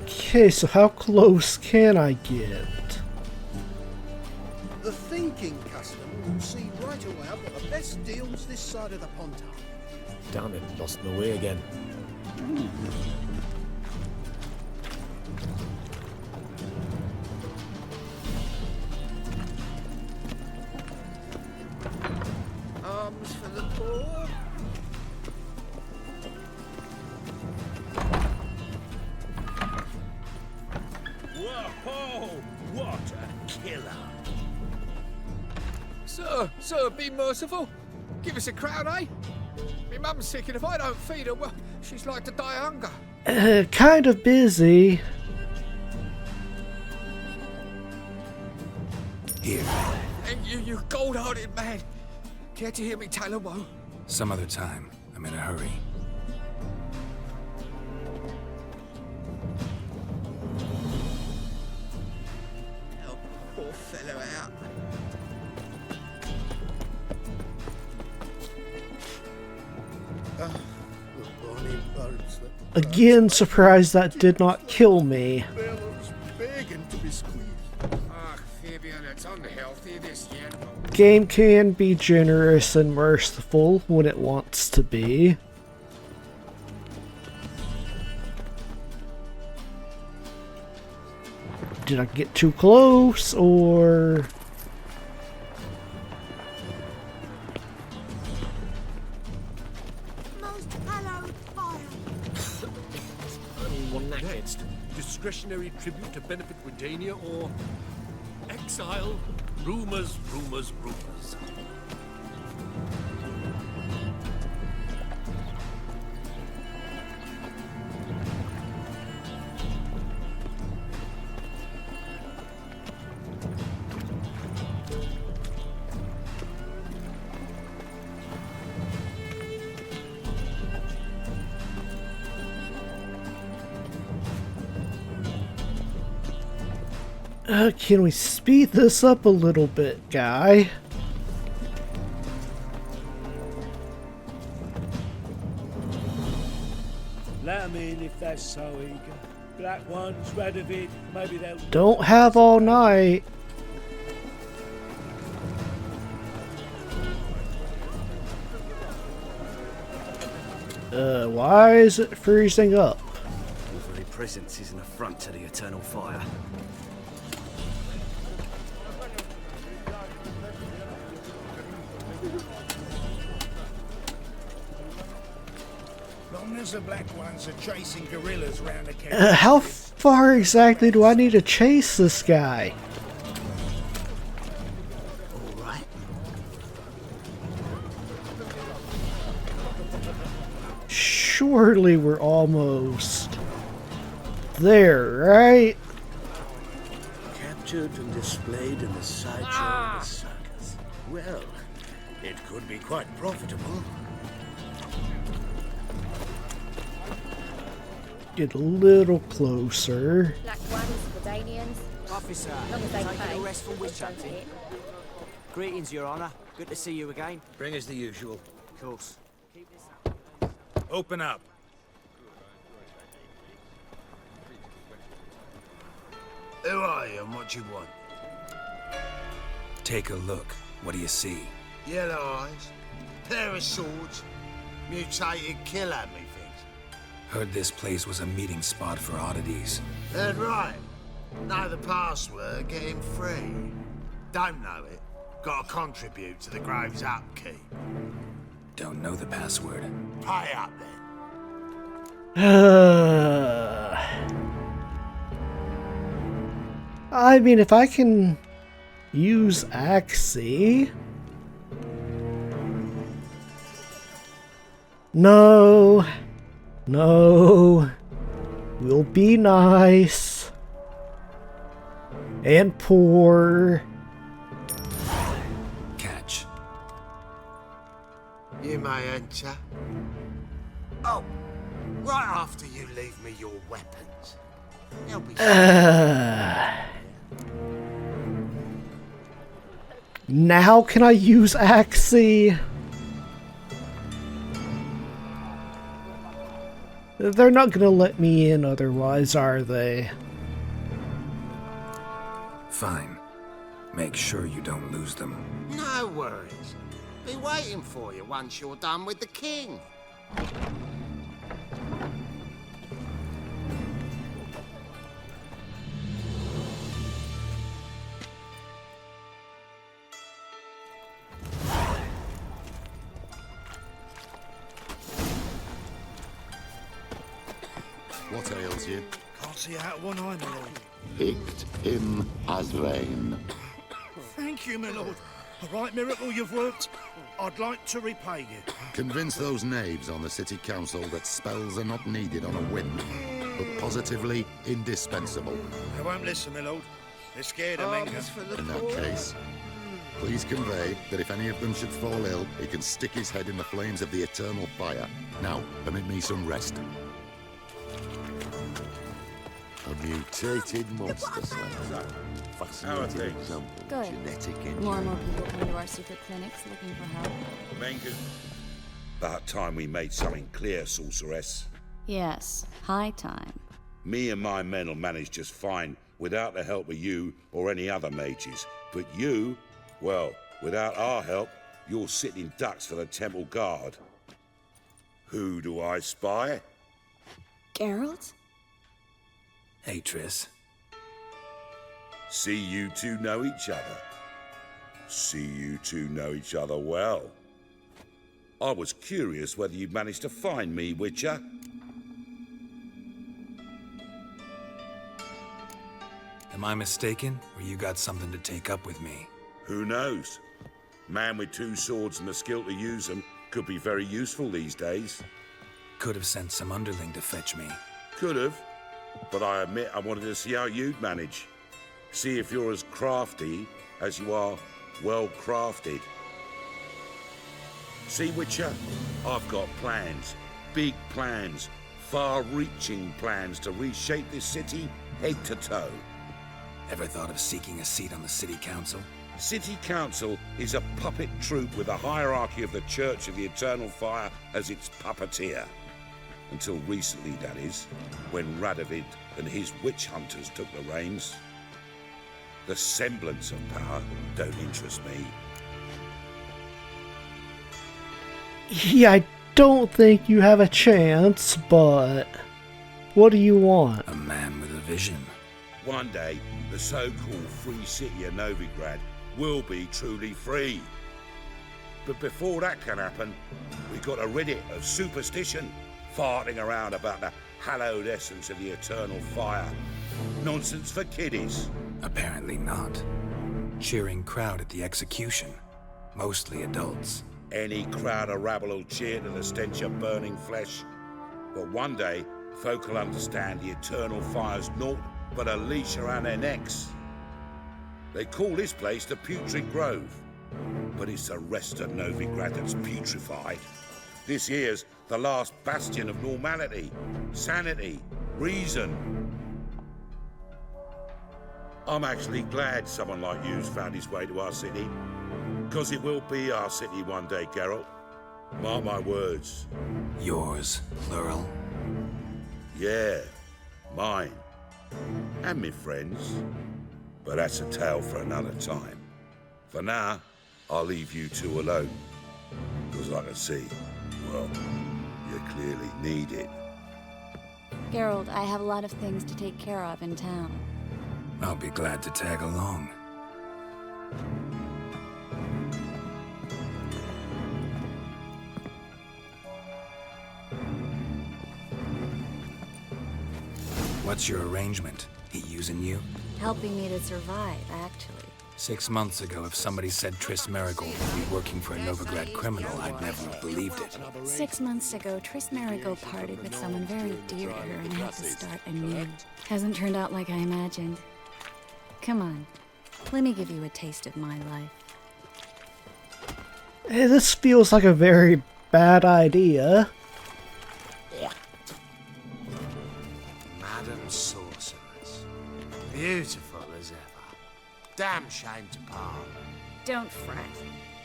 Okay, so how close can I get? The thinking custom will see right away I've got the best deals this side of the pond. Damn it, lost my way again. Arms for the poor. Whoa, what a killer! Sir, be merciful. Give us a crown, eh? My mum's sick, and if I don't feed her, well, she's like to die of hunger. Kind of busy. Here. And you gold-hearted man. Care to hear me tell a woe? Some other time. I'm in a hurry. Help the poor fellow out. Again, surprised that did not kill me. Begging to be squeezed. Ah, Fabian, it's unhealthy this yet. Game can be generous and merciful when it wants to be. Did I get too close, or... Most hallowed discretionary tribute to benefit Redania, or exile? Rumors, rumors, rumors. Can we speed this up a little bit, guy? Let 'em in if they're so eager. Black ones, Radovid, maybe they'll... Don't have all night. Why is it freezing up? Your very presence is an affront to the eternal fire. Long as the black ones are chasing gorillas round the camp. How far exactly do I need to chase this guy? All right. Surely we're almost there, right? Captured and displayed in the sideshow of the circus. Well, it could be quite profitable. Get a little closer. Black ones, Redanians. Officer, Long as they taking pay, a rest from we'll witch jump hunting. it. Greetings, Your Honor. Good to see you again. Bring us the usual. Of course. Open up. Who are you and what do you want? Take a look. What do you see? Yellow eyes, pair of swords, mutated killer me things. Heard this place was a meeting spot for oddities. Heard right. Know the password, get him free. Don't know it, gotta contribute to the Grove's upkeep. Don't know the password. Pay up then. I mean, if I can use Axie. No. No. We'll be nice. And poor. Catch. You may enter. Oh, right after you leave me your weapons. They'll be Now can I use Axie? They're not gonna let me in otherwise, are they? Fine. Make sure you don't lose them. no worries. Be waiting for you once you're done with the king. What ails you? Can't see out of one eye, my lord. Picked him as rain. Thank you, my lord. A right miracle you've worked. I'd like to repay you. Convince those knaves on the city council that spells are not needed on a whim, but positively indispensable. They won't listen, my lord. They're scared of Menga. In that case, please convey that if any of them should fall ill, he can stick his head in the flames of the eternal fire. Now, permit me some rest. A mutated monster slayer. Fascinating example of Good. genetic More engineering. and more people come to our secret clinics looking for help. Menga. About time we made something clear, sorceress. Yes, high time. Me and my men will manage just fine without the help of you or any other mages. But you, well, without our help, you're sitting ducks for the temple guard. Who do I spy? Geralt? Hey, Triss. See you two know each other. See you two know each other well. I was curious whether you'd managed to find me, Witcher. Am I mistaken, or you got something to take up with me? Who knows? Man with 2 swords and the skill to use them could be very useful these days. Could have sent some underling to fetch me. Could have, but I admit I wanted to see how you'd manage. See if you're as crafty as you are well crafted. See, Witcher, I've got plans. Big plans. Far-reaching plans to reshape this city head to toe. Ever thought of seeking a seat on the city council? City Council is a puppet troupe with a hierarchy of the Church of the Eternal Fire as its puppeteer. Until recently, that is, when Radovid and his witch hunters took the reins. The semblance of power don't interest me. Yeah, I don't think you have a chance, but what do you want? A man with a vision. One day, the so-called free city of Novigrad will be truly free. But before that can happen, we've got to rid it of superstition, farting around about the hallowed essence of the eternal fire. Nonsense for kiddies. Apparently not. Cheering crowd at the execution. Mostly adults. Any crowd of rabble will cheer to the stench of burning flesh. But one day, folk will understand the eternal fire's naught but a leash around their necks. They call this place the Putrid Grove, but it's the rest of Novigrad that's putrefied. This here's the last bastion of normality, sanity, reason. I'm actually glad someone like you's found his way to our city, because it will be our city one day, Geralt. Mark my words. Yours, plural? Yeah, mine. And me friends. But that's a tale for another time. For now, I'll leave you two alone. Because I can see, well, you clearly need it. Geralt, I have a lot of things to take care of in town. I'll be glad to tag along. What's your arrangement? He using you? Helping me to survive, actually. 6 months ago, if somebody said Triss Merigold would be working for a Novigrad criminal, I'd never have believed it. 6 months ago, Triss Merigold parted with someone very dear to her and had to start anew. Hasn't turned out like I imagined. Come on, let me give you a taste of my life. Hey, this feels like a very bad idea. Madam Sorceress. Beautiful as ever. Damn shame to part. Don't fret.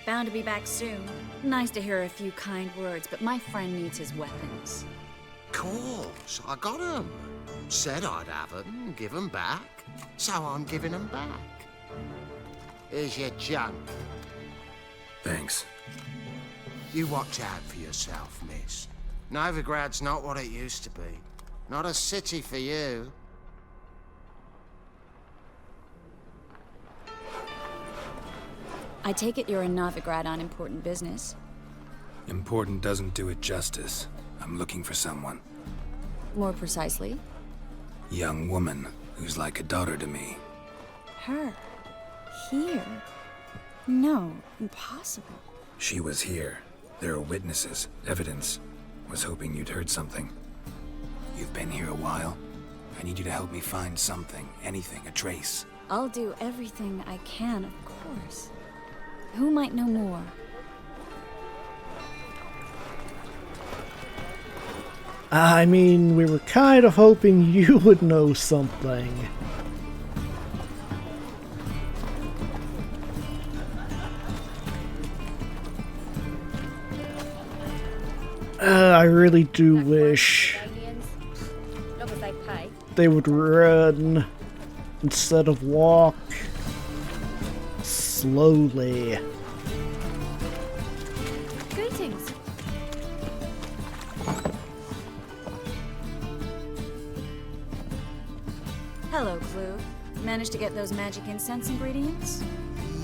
Bound to be back soon. Nice to hear a few kind words, but my friend needs his weapons. Course, I got 'em. Said I'd have 'em, give 'em back. So I'm giving 'em back. Here's your junk. Thanks. You watch out for yourself, miss. Novigrad's not what it used to be. Not a city for you. I take it you're in Novigrad on important business. Important doesn't do it justice. I'm looking for someone. More precisely? Young woman who's like a daughter to me. Her? Here? No, impossible. She was here. There are witnesses, evidence. Was hoping you'd heard something. You've been here a while. I need you to help me find something, anything, a trace. I'll do everything I can, of course. Who might know more? I mean, we were kind of hoping you would know something. I really do wish they would run instead of walk slowly. Greetings. Hello, Clue. Managed to get those magic incense ingredients?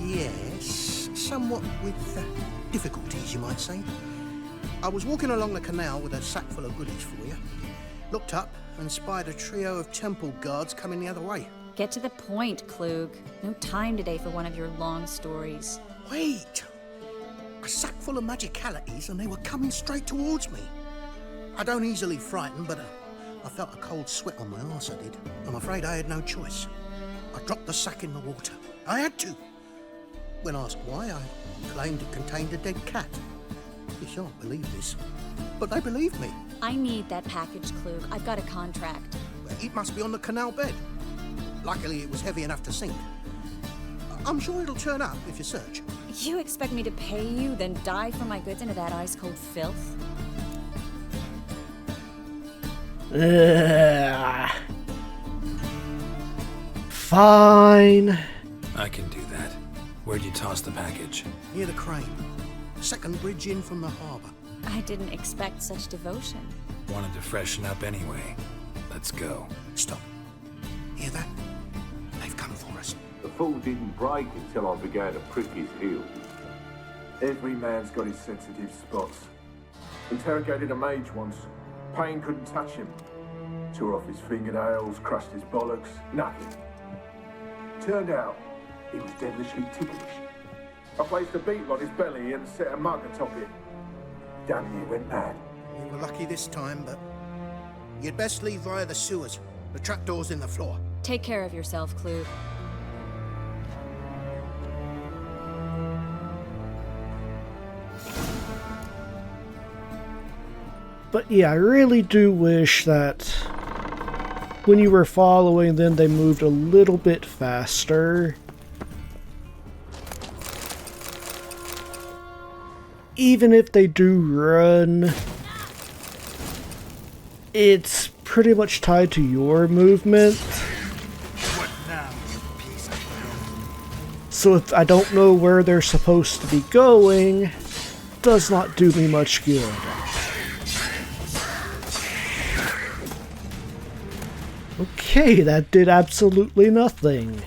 Yes, somewhat with difficulties, you might say. I was walking along the canal with a sack full of goodies for you. Looked up and spied a trio of temple guards coming the other way. Get to the point, Klug. No time today for one of your long stories. Wait! A sack full of magicalities and they were coming straight towards me. I don't easily frighten, but I felt a cold sweat on my arse, I did. I'm afraid I had no choice. I dropped the sack in the water. I had to. When asked why, I claimed it contained a dead cat. You shan't believe this, but they believed me. I need that package, Klug. I've got a contract. It must be on the canal bed. Luckily, it was heavy enough to sink. I'm sure it'll turn up if you search. You expect me to pay you, then dive for my goods into that ice-cold filth? Fine. I can do that. Where'd you toss the package? Near the crane. Second bridge in from the harbour. I didn't expect such devotion. Wanted to freshen up anyway. Let's go. Stop. Hear that? They've come for us. The fall didn't break until I began to prick his heels. Every man's got his sensitive spots. Interrogated a mage once. Pain couldn't touch him. Tore off his fingernails, crushed his bollocks, nothing. Turned out, he was devilishly ticklish. I placed a beetle on his belly and set a mug atop it. Damn near went mad. You were lucky this time, but you'd best leave via the sewers. The trapdoor's in the floor. Take care of yourself, Klug. But yeah, I really do wish that when you were following them, they moved a little bit faster. Even if they do run, it's pretty much tied to your movement. So if I don't know where they're supposed to be going, does not do me much good. Okay, that did absolutely nothing.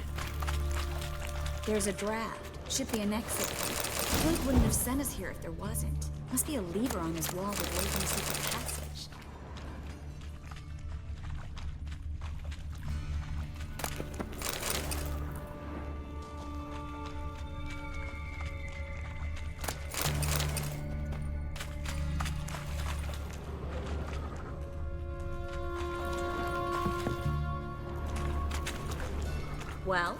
There's a draft. Should be an exit. Klug wouldn't have sent us here if there wasn't. Must be a lever on his wall that leads us to the passage. Well?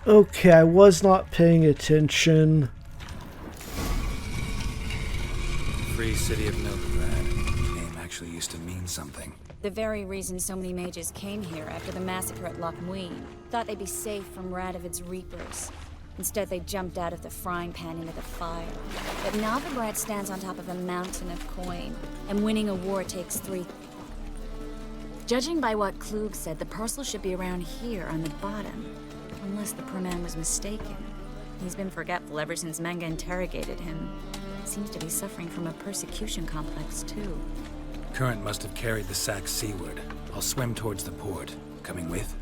Okay, I was not paying attention. Free city of Novigrad. Name actually used to mean something. The very reason so many mages came here after the massacre at Loch Muin. Thought they'd be safe from Radovid's reapers. Instead, they jumped out of the frying pan into the fire. But Novigrad stands on top of a mountain of coin, and winning a war takes 3. Judging by what Klug said, the parcel should be around here on the bottom. Unless the poor man was mistaken. He's been forgetful ever since Manga interrogated him. Seems to be suffering from a persecution complex, too. Current must have carried the sack seaward. I'll swim towards the port. Coming with?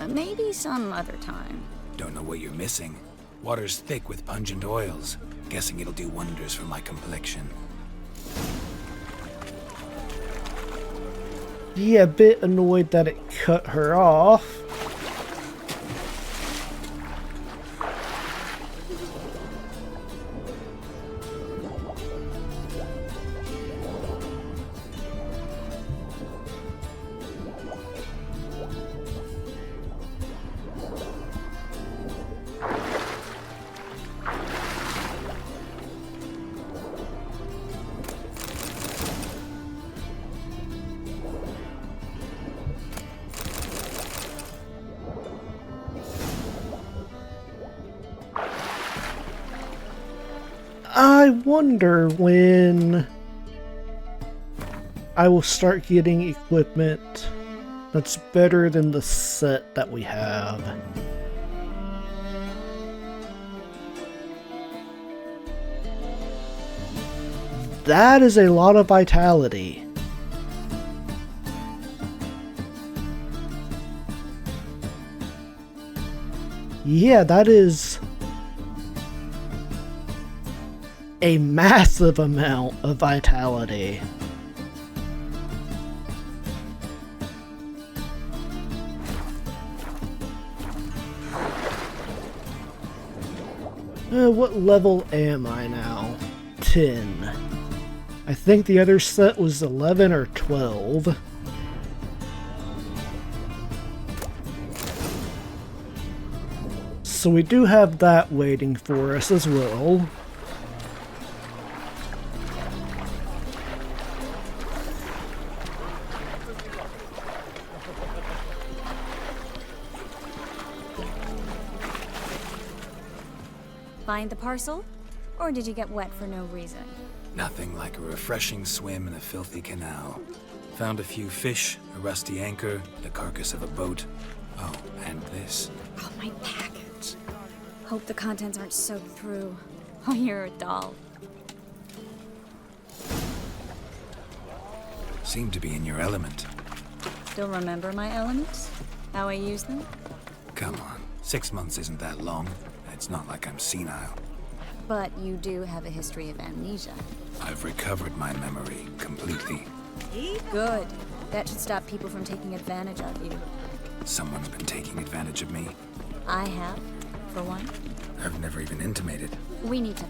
Maybe some other time. Don't know what you're missing. Water's thick with pungent oils. Guessing it'll do wonders for my complexion. Yeah, a bit annoyed that it cut her off. I wonder when I will start getting equipment that's better than the set that we have. That is a lot of vitality. Yeah, that is a massive amount of vitality. What level am I now? 10. I think the other set was 11 or 12. So we do have that waiting for us as well. Find the parcel? Or did you get wet for no reason? Nothing like a refreshing swim in a filthy canal. Found a few fish, a rusty anchor, the carcass of a boat. Oh, and this. Oh, my package. Hope the contents aren't soaked through. Oh, you're a doll. Seem to be in your element. Still remember my elements? How I use them? Come on, 6 months isn't that long. It's not like I'm senile. But you do have a history of amnesia. I've recovered my memory completely. Good. That should stop people from taking advantage of you. Someone's been taking advantage of me. I have, for one. I've never even intimated. We need to...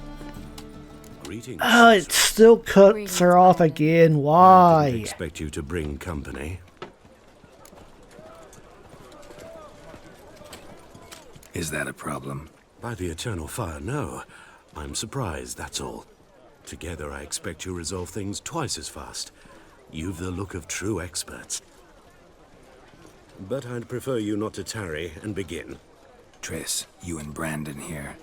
Greetings. Oh, it still cuts her off again. I Why? didn't expect you to bring company. Is that a problem? By the eternal fire, no. I'm surprised, that's all. Together, I expect you resolve things twice as fast. You've the look of true experts. But I'd prefer you not to tarry and begin. Triss, you and Brandon here.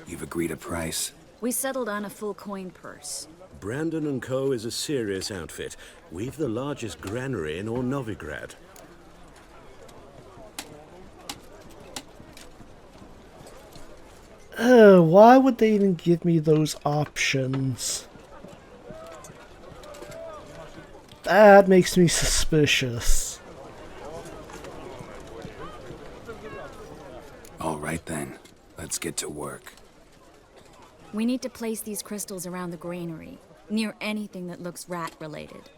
You've agreed a price? We settled on a full coin purse. Brandon & Co. is a serious outfit. We've the largest granary in all Novigrad. Why would they even give me those options? That makes me suspicious. All right then, let's get to work. We need to place these crystals around the granary, near anything that looks rat-related.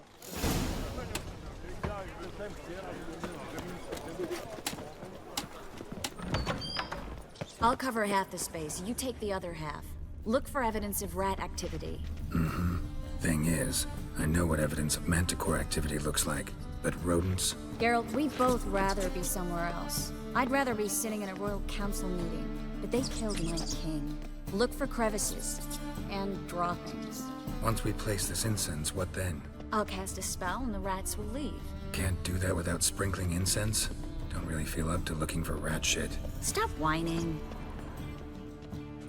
I'll cover half the space, you take the other half. Look for evidence of rat activity. Mm-hmm. Thing is, I know what evidence of manticore activity looks like, but rodents? Geralt, we'd both rather be somewhere else. I'd rather be sitting in a royal council meeting, but they killed my king. Look for crevices, and droppings. Once we place this incense, what then? I'll cast a spell and the rats will leave. Can't do that without sprinkling incense? Don't really feel up to looking for rat shit. Stop whining.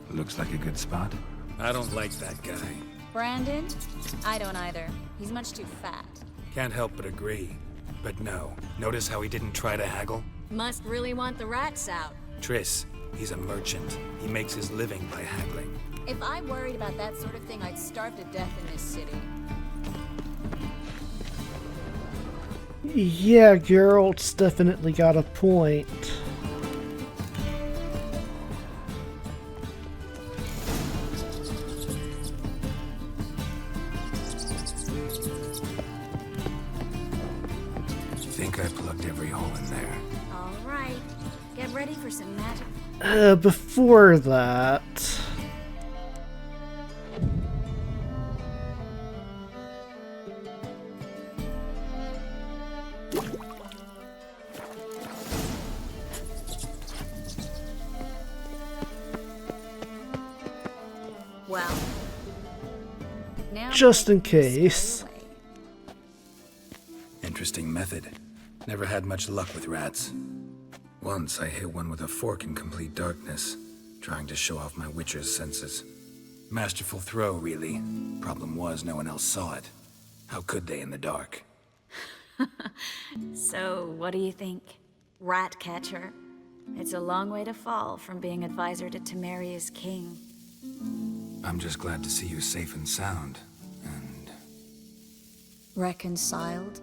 Looks like a good spot. I don't like that guy. Brandon? I don't either. He's much too fat. Can't help but agree. But no, notice how he didn't try to haggle? Must really want the rats out. Triss, he's a merchant. He makes his living by haggling. If I worried about that sort of thing, I'd starve to death in this city. Yeah, Geralt's definitely got a point. Think I plugged every hole in there. All right. Get ready for some magic. Before that... Well, now just in case. Interesting method. Never had much luck with rats. Once I hit one with a fork in complete darkness, trying to show off my witcher's senses. Masterful throw, really. Problem was, no one else saw it. How could they in the dark? So, what do you think? Rat catcher? It's a long way to fall from being advisor to Temeria's king. I'm just glad to see you safe and sound, and... Reconciled?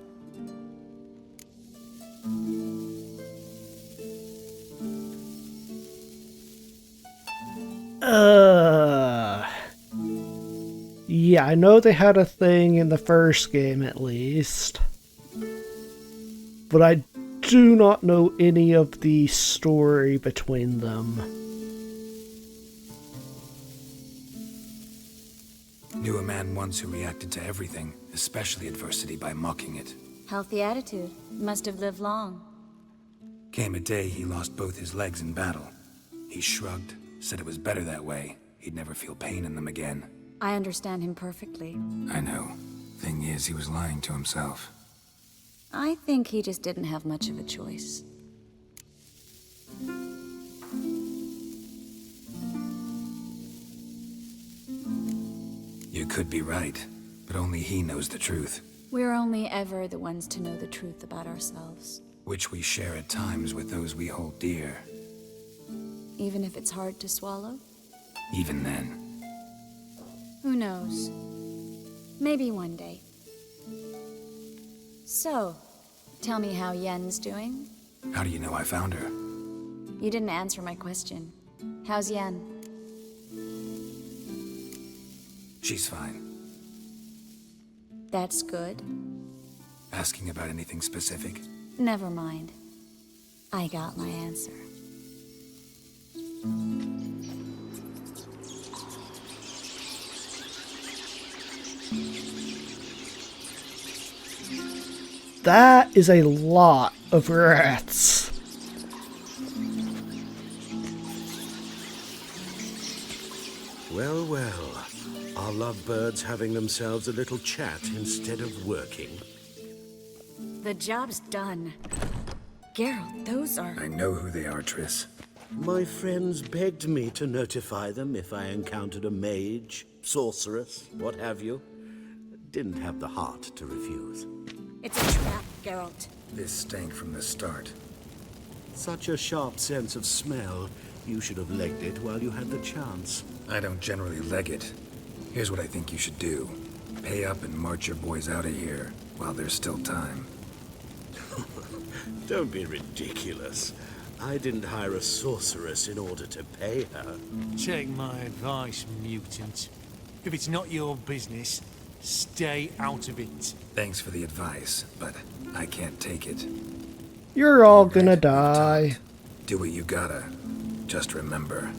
Yeah, I know they had a thing in the first game at least. But I do not know any of the story between them. Knew a man once who reacted to everything, especially adversity, by mocking it. Healthy attitude. Must have lived long. Came a day he lost both his legs in battle. He shrugged, said it was better that way. He'd never feel pain in them again. I understand him perfectly. I know. Thing is, he was lying to himself. I think he just didn't have much of a choice. You could be right, but only he knows the truth. We're only ever the ones to know the truth about ourselves. Which we share at times with those we hold dear. Even if it's hard to swallow? Even then. Who knows? Maybe one day. So, tell me how Yen's doing? How do you know I found her? You didn't answer my question. How's Yen? She's fine. That's good. Asking about anything specific? Never mind. I got my answer. That is a lot of rats. Well, well. Are lovebirds having themselves a little chat instead of working? The job's done. Geralt, those are... I know who they are, Triss. My friends begged me to notify them if I encountered a mage, sorceress, what have you. Didn't have the heart to refuse. It's a trap, Geralt. This stank from the start. Such a sharp sense of smell. You should have legged it while you had the chance. I don't generally leg it. Here's what I think you should do. Pay up and march your boys out of here while there's still time. Don't be ridiculous. I didn't hire a sorceress in order to pay her. Take my advice, mutant. If it's not your business, stay out of it. Thanks for the advice, but I can't take it. You're all gonna die. Do what you gotta. Just remember,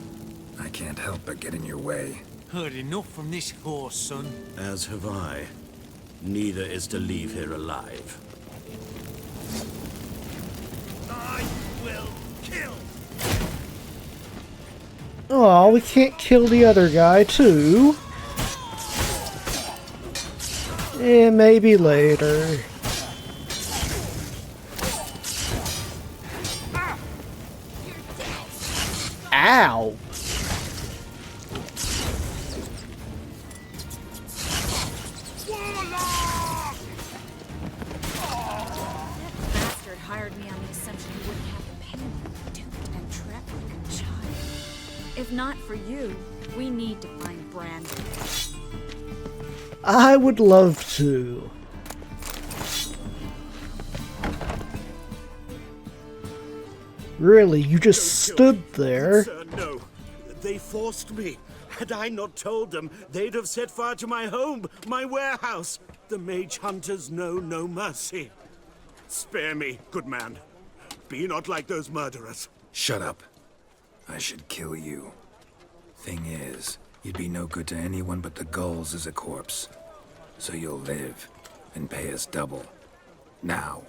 I can't help but get in your way. Heard enough from this horse, son. As have I. Neither is to leave here alive. I will kill. Oh, we can't kill the other guy, too. Yeah, maybe later. Ow! Bastard hired me on the assumption he wouldn't have to pay. Duped and trapped like a child. If not for you, we need to find Brandon. I would love to. Really, you just stood there. Sir, no. They forced me. Had I not told them, they'd have set fire to my home, my warehouse. The mage hunters know no mercy. Spare me, good man. Be not like those murderers. Shut up. I should kill you. Thing is, you'd be no good to anyone but the gulls as a corpse. So you'll live and pay us double. Now.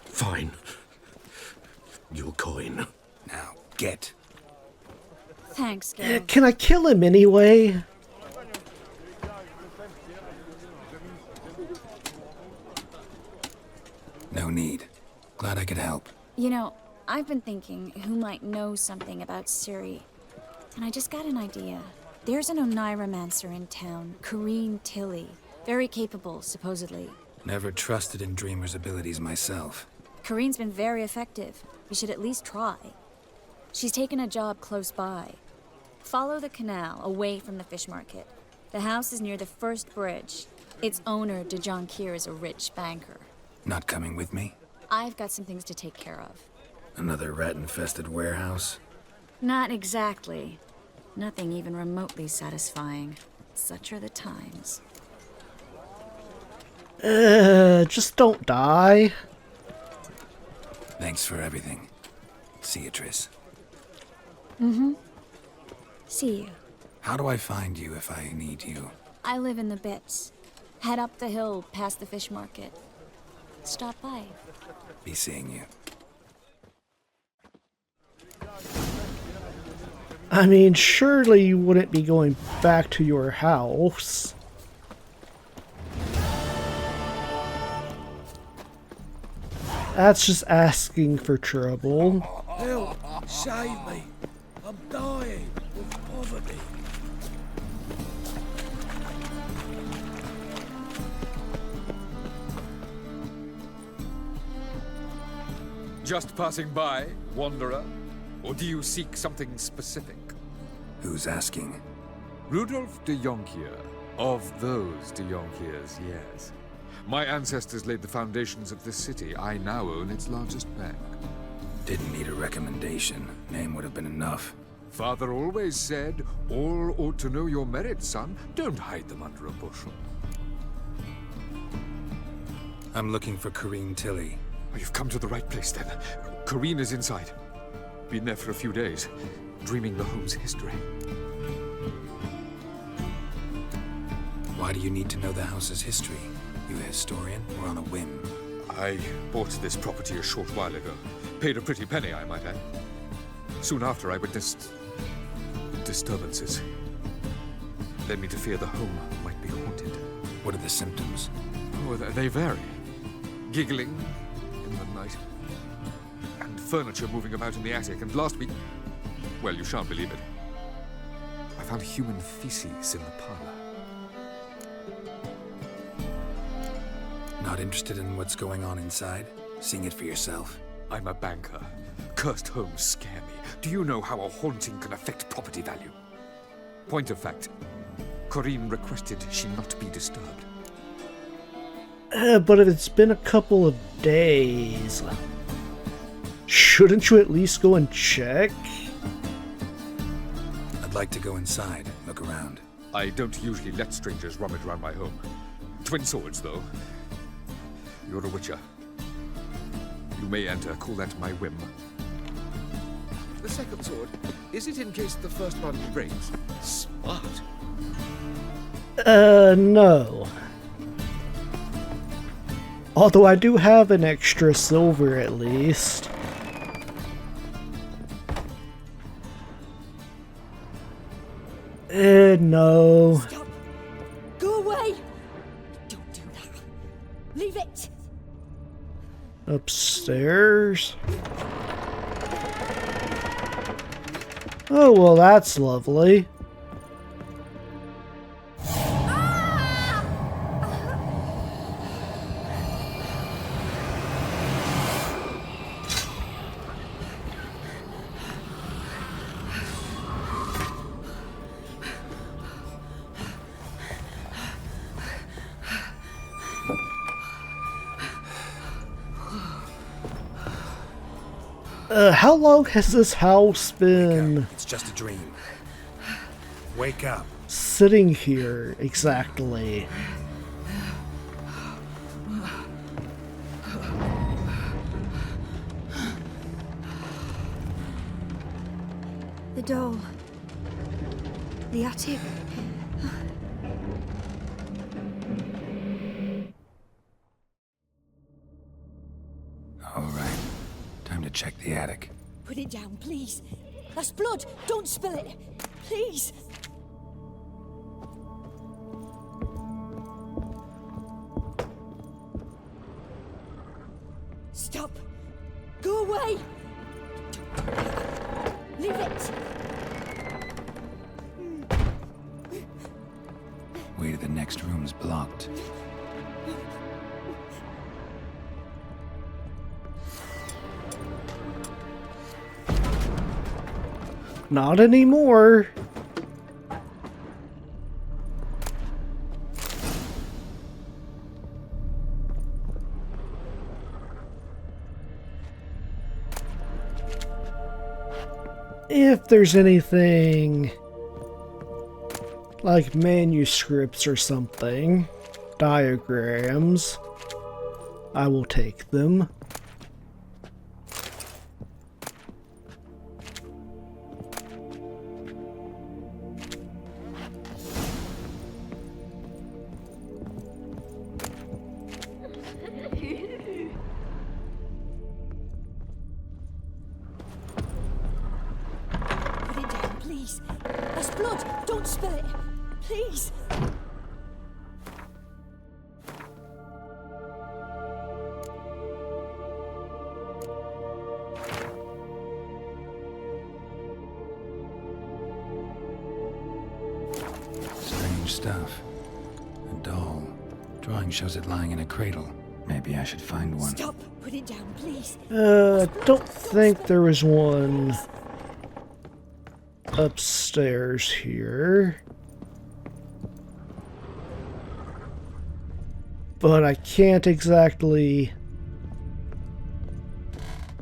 Fine. Your coin. Now, get. Thanks, Geralt. Can I kill him anyway? No need. Glad I could help. You know, I've been thinking who might know something about Ciri. And I just got an idea. There's an Oneiromancer in town, Corrine Tilly. Very capable, supposedly. Never trusted in Dreamer's abilities myself. Corrine's been very effective. You should at least try. She's taken a job close by. Follow the canal, away from the fish market. The house is near the first bridge. Its owner, DeJohn Kier, is a rich banker. Not coming with me? I've got some things to take care of. Another rat-infested warehouse? Not exactly. Nothing even remotely satisfying. Such are the times. Just don't die. Thanks for everything. See you, Triss. Mm-hmm. See you. How do I find you if I need you? I live in the Bits. Head up the hill past the fish market. Stop by. Be seeing you. I mean, surely you wouldn't be going back to your house. That's just asking for trouble. Help! Save me! I'm dying of poverty. Just passing by, wanderer? Or do you seek something specific? Who's asking? Rudolf de Jonkier. Of those de Jonkiers, yes. My ancestors laid the foundations of this city. I now own its largest bank. Didn't need a recommendation. Name would have been enough. Father always said, all ought to know your merits, son. Don't hide them under a bushel. I'm looking for Corrine Tilly. Oh, you've come to the right place, then. Corrine is inside. Been there for a few days, dreaming the home's history. Why do you need to know the house's history? You a historian or on a whim? I bought this property a short while ago. Paid a pretty penny, I might add. Soon after, I witnessed disturbances. Led me to fear the home might be haunted. What are the symptoms? Oh, they vary. Giggling in the night. And furniture moving about in the attic. And last week... well, you shan't believe it. I found human feces in the parlor. Not interested in what's going on inside? Seeing it for yourself? I'm a banker. Cursed homes scare me. Do you know how a haunting can affect property value? Point of fact, Corrine requested she not be disturbed. But if it's been a couple of days, shouldn't you at least go and check? I'd like to go inside, look around. I don't usually let strangers rummage around my home. Twin swords, though. You're a witcher. You may enter, call that my whim. The second sword, is it in case the first one breaks? Smart. No. Although I do have an extra silver at least. No. Stop. Go away. Don't do that. Leave it. Upstairs. Oh, well, that's lovely. How long has this house been... It's just a dream. Wake up. Sitting here, exactly. The doll. The attic. All right. Time to check the attic. Put it down, please. That's blood. Don't spill it. Please. Stop. Go away. Leave it. Way to the next room's blocked. Not anymore. If there's anything like manuscripts or something, diagrams, I will take them. Put it down, please. There's blood. Don't spill it. Please. Strange stuff. A doll. Drawing shows it lying in a cradle. Maybe I should find one. Stop. Put it down, please. I don't think there was one upstairs here. But I can't exactly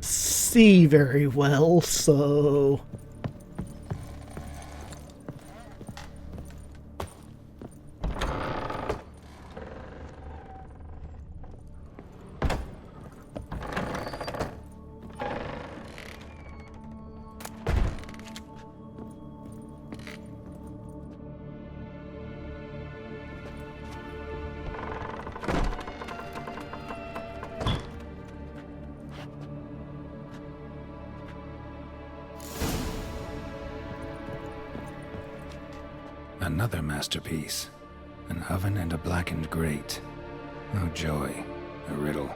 see very well, so... Another masterpiece. An oven and a blackened grate. Oh joy. A riddle.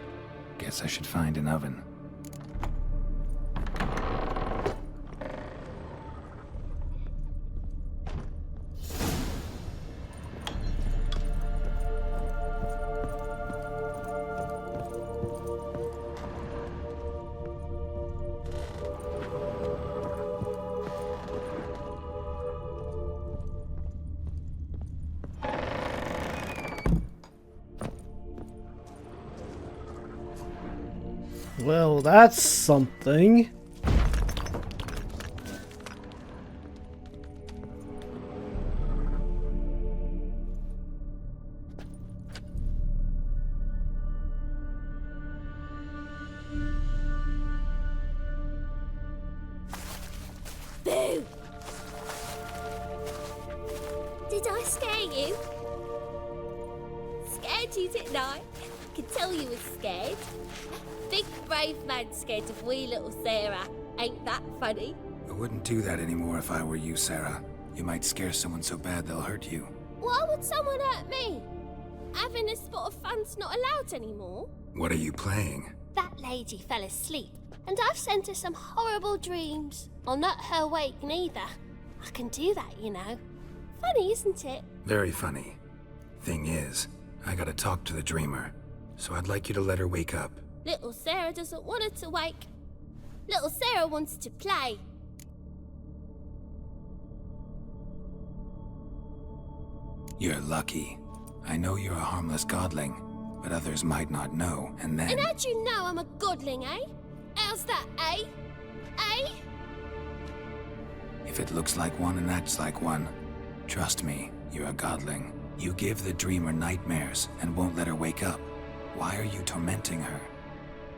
Guess I should find an oven. Well, that's something. Boo! Did I scare you? Scared you, didn't I? I can tell you was scared. Big brave man scared of wee little Sarah. Ain't that funny? I wouldn't do that anymore if I were you, Sarah. You might scare someone so bad they'll hurt you. Why would someone hurt me? Having a spot of fun's not allowed anymore. What are you playing? That lady fell asleep, and I've sent her some horrible dreams. I'll not her wake neither. I can do that, you know. Funny, isn't it? Very funny. Thing is, I gotta talk to the dreamer, so I'd like you to let her wake up. Little Sarah doesn't want her to wake. Little Sarah wants to play. You're lucky. I know you're a harmless godling, but others might not know, and then... And how'd you know I'm a godling, eh? How's that, eh? Eh? If it looks like one and acts like one, trust me, you're a godling. You give the dreamer nightmares and won't let her wake up. Why are you tormenting her?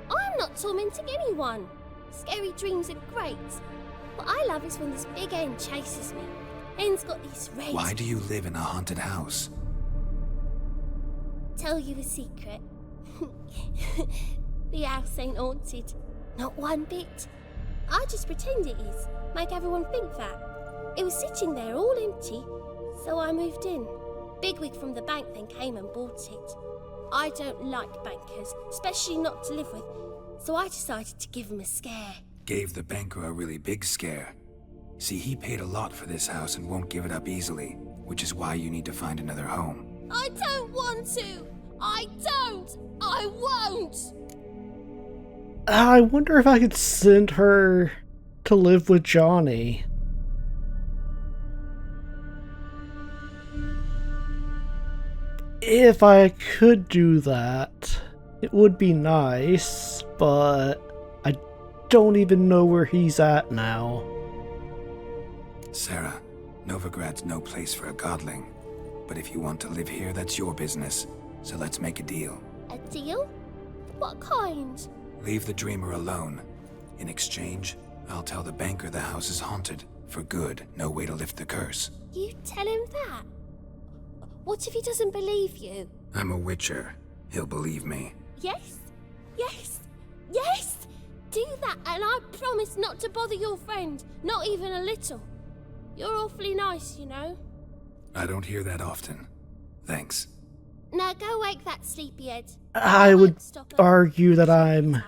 I'm not tormenting anyone. Scary dreams are great. What I love is when this big hen chases me. Hen's got these red... Why do you live in a haunted house? Tell you a secret. The house ain't haunted. Not one bit. I just pretend it is. Make everyone think that. It was sitting there all empty, so I moved in. Bigwig from the bank then came and bought it. I don't like bankers, especially not to live with, so I decided to give him a scare. Gave the banker a really big scare. See, he paid a lot for this house and won't give it up easily, which is why you need to find another home. I don't want to! I don't! I won't! I wonder if I could send her to live with Johnny. If I could do that, it would be nice, but I don't even know where he's at now. Sarah, Novigrad's no place for a godling. But if you want to live here, that's your business. So let's make a deal. A deal? What kind? Leave the dreamer alone. In exchange, I'll tell the banker the house is haunted. For good, no way to lift the curse. You tell him that? What if he doesn't believe you? I'm a witcher. He'll believe me. Yes? Yes? Yes! Do that and I promise not to bother your friend. Not even a little. You're awfully nice, you know. I don't hear that often. Thanks. Now go wake that sleepyhead. I would argue that I'm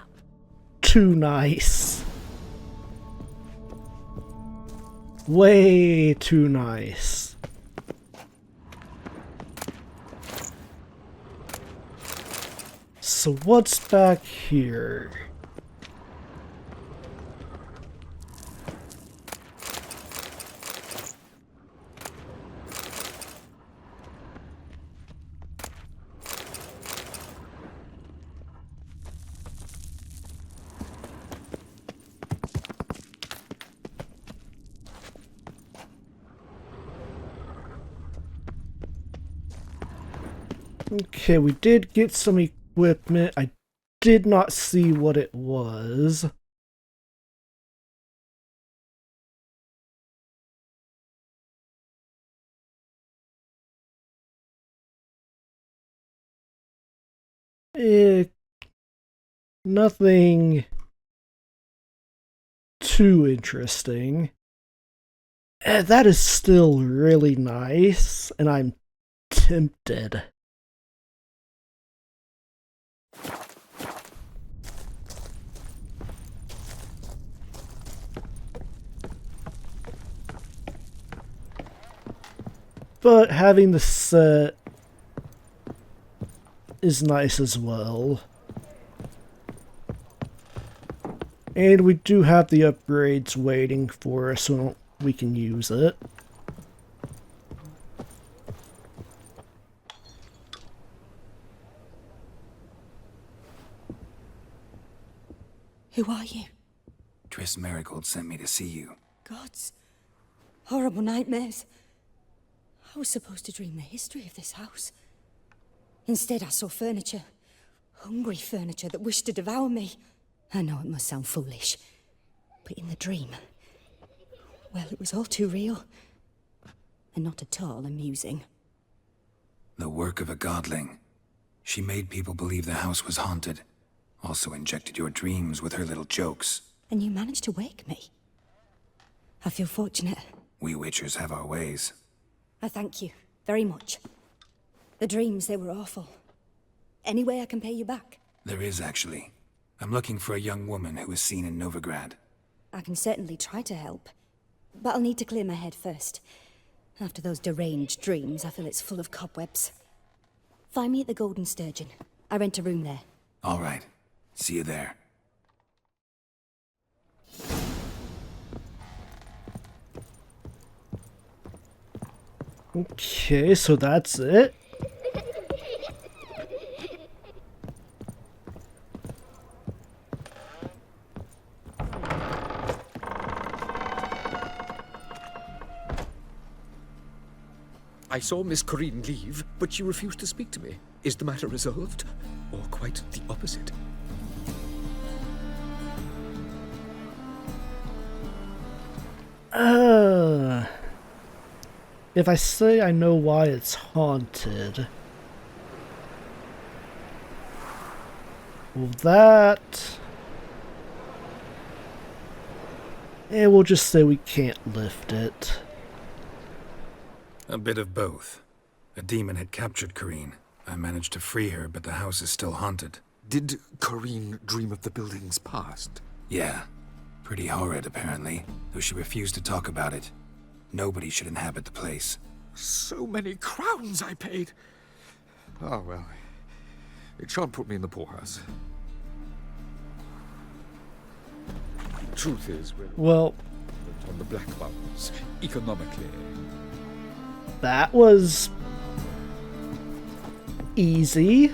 too nice. Way too nice. So what's back here? Okay, we did get some equipment. I did not see what it was. Nothing too interesting. That is still really nice, and I'm tempted. But having the set is nice as well. And we do have the upgrades waiting for us, so we can use it. Who are you? Triss Marigold sent me to see you. Gods. Horrible nightmares. I was supposed to dream the history of this house. Instead, I saw furniture. Hungry furniture that wished to devour me. I know it must sound foolish, but in the dream, well, it was all too real. And not at all amusing. The work of a godling. She made people believe the house was haunted. Also injected your dreams with her little jokes. And you managed to wake me. I feel fortunate. We witchers have our ways. I thank you very much. The dreams, they were awful. Any way I can pay you back? There is, actually. I'm looking for a young woman who was seen in Novigrad. I can certainly try to help. But I'll need to clear my head first. After those deranged dreams, I feel it's full of cobwebs. Find me at the Golden Sturgeon. I rent a room there. All right. See you there. Okay, so that's it. I saw Miss Corinne leave, but she refused to speak to me. Is the matter resolved? Or quite the opposite? If I say I know why it's haunted, well, that... And we'll just say we can't lift it. A bit of both. A demon had captured Corinne. I managed to free her, but the house is still haunted. Did Corinne dream of the building's past? Yeah. Pretty horrid, apparently, though she refused to talk about it. Nobody should inhabit the place. So many crowns I paid! Oh, well. It shan't put me in the poorhouse. Truth is, well, on the black ones, economically. That was easy.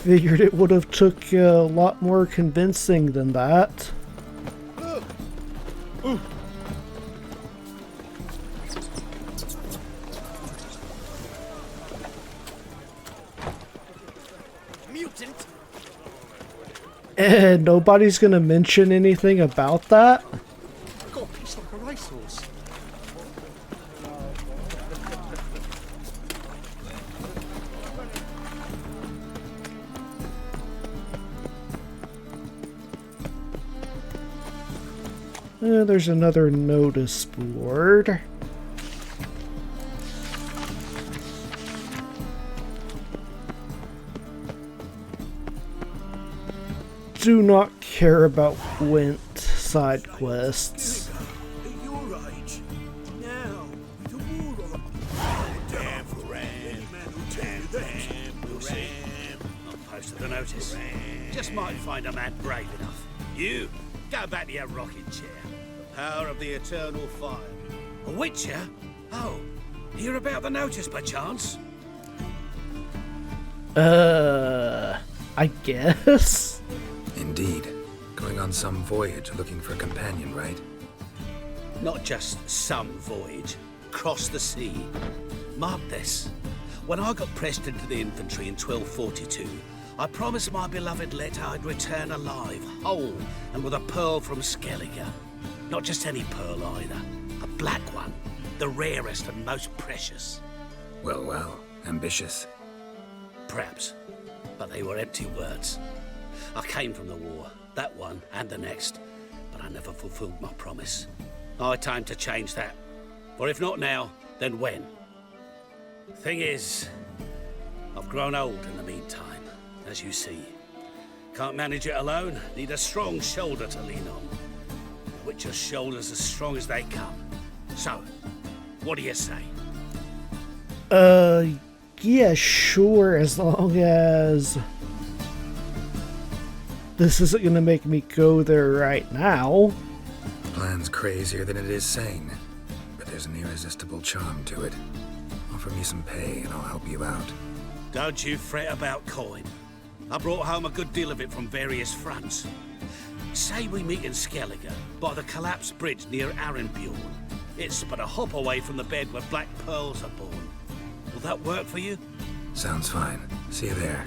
Figured it would have took a lot more convincing than that. Mutant. And nobody's gonna mention anything about that? I've got a piece like a racehorse. There's another notice board. Do not care about Gwent side quests. At your age, now, to war on. Damn for Ram. Damn for Ram. I'll post the notice. Just might find a man brave enough. You, go back to your rocking chair. The power of the eternal fire. A witcher? Oh, hear about the notice, perchance? I guess? Indeed. Going on some voyage looking for a companion, right? Not just some voyage. Cross the sea. Mark this. When I got pressed into the infantry in 1242, I promised my beloved Let I'd return alive, whole, and with a pearl from Skellige. Not just any pearl either. A black one. The rarest and most precious. Well, well. Ambitious. Perhaps. But they were empty words. I came from the war, that one and the next, but I never fulfilled my promise. Time to change that. For if not now, then when? Thing is, I've grown old in the meantime, as you see. Can't manage it alone, need a strong shoulder to lean on. The Witcher's shoulders as strong as they come. So, what do you say? Yeah, sure, as long as this isn't gonna make me go there right now. Plan's crazier than it is sane, but there's an irresistible charm to it. Offer me some pay and I'll help you out. Don't you fret about coin. I brought home a good deal of it from various fronts. Say we meet in Skellige, by the collapsed bridge near Arenbjorn. It's but a hop away from the bed where black pearls are born. Will that work for you? Sounds fine. See you there.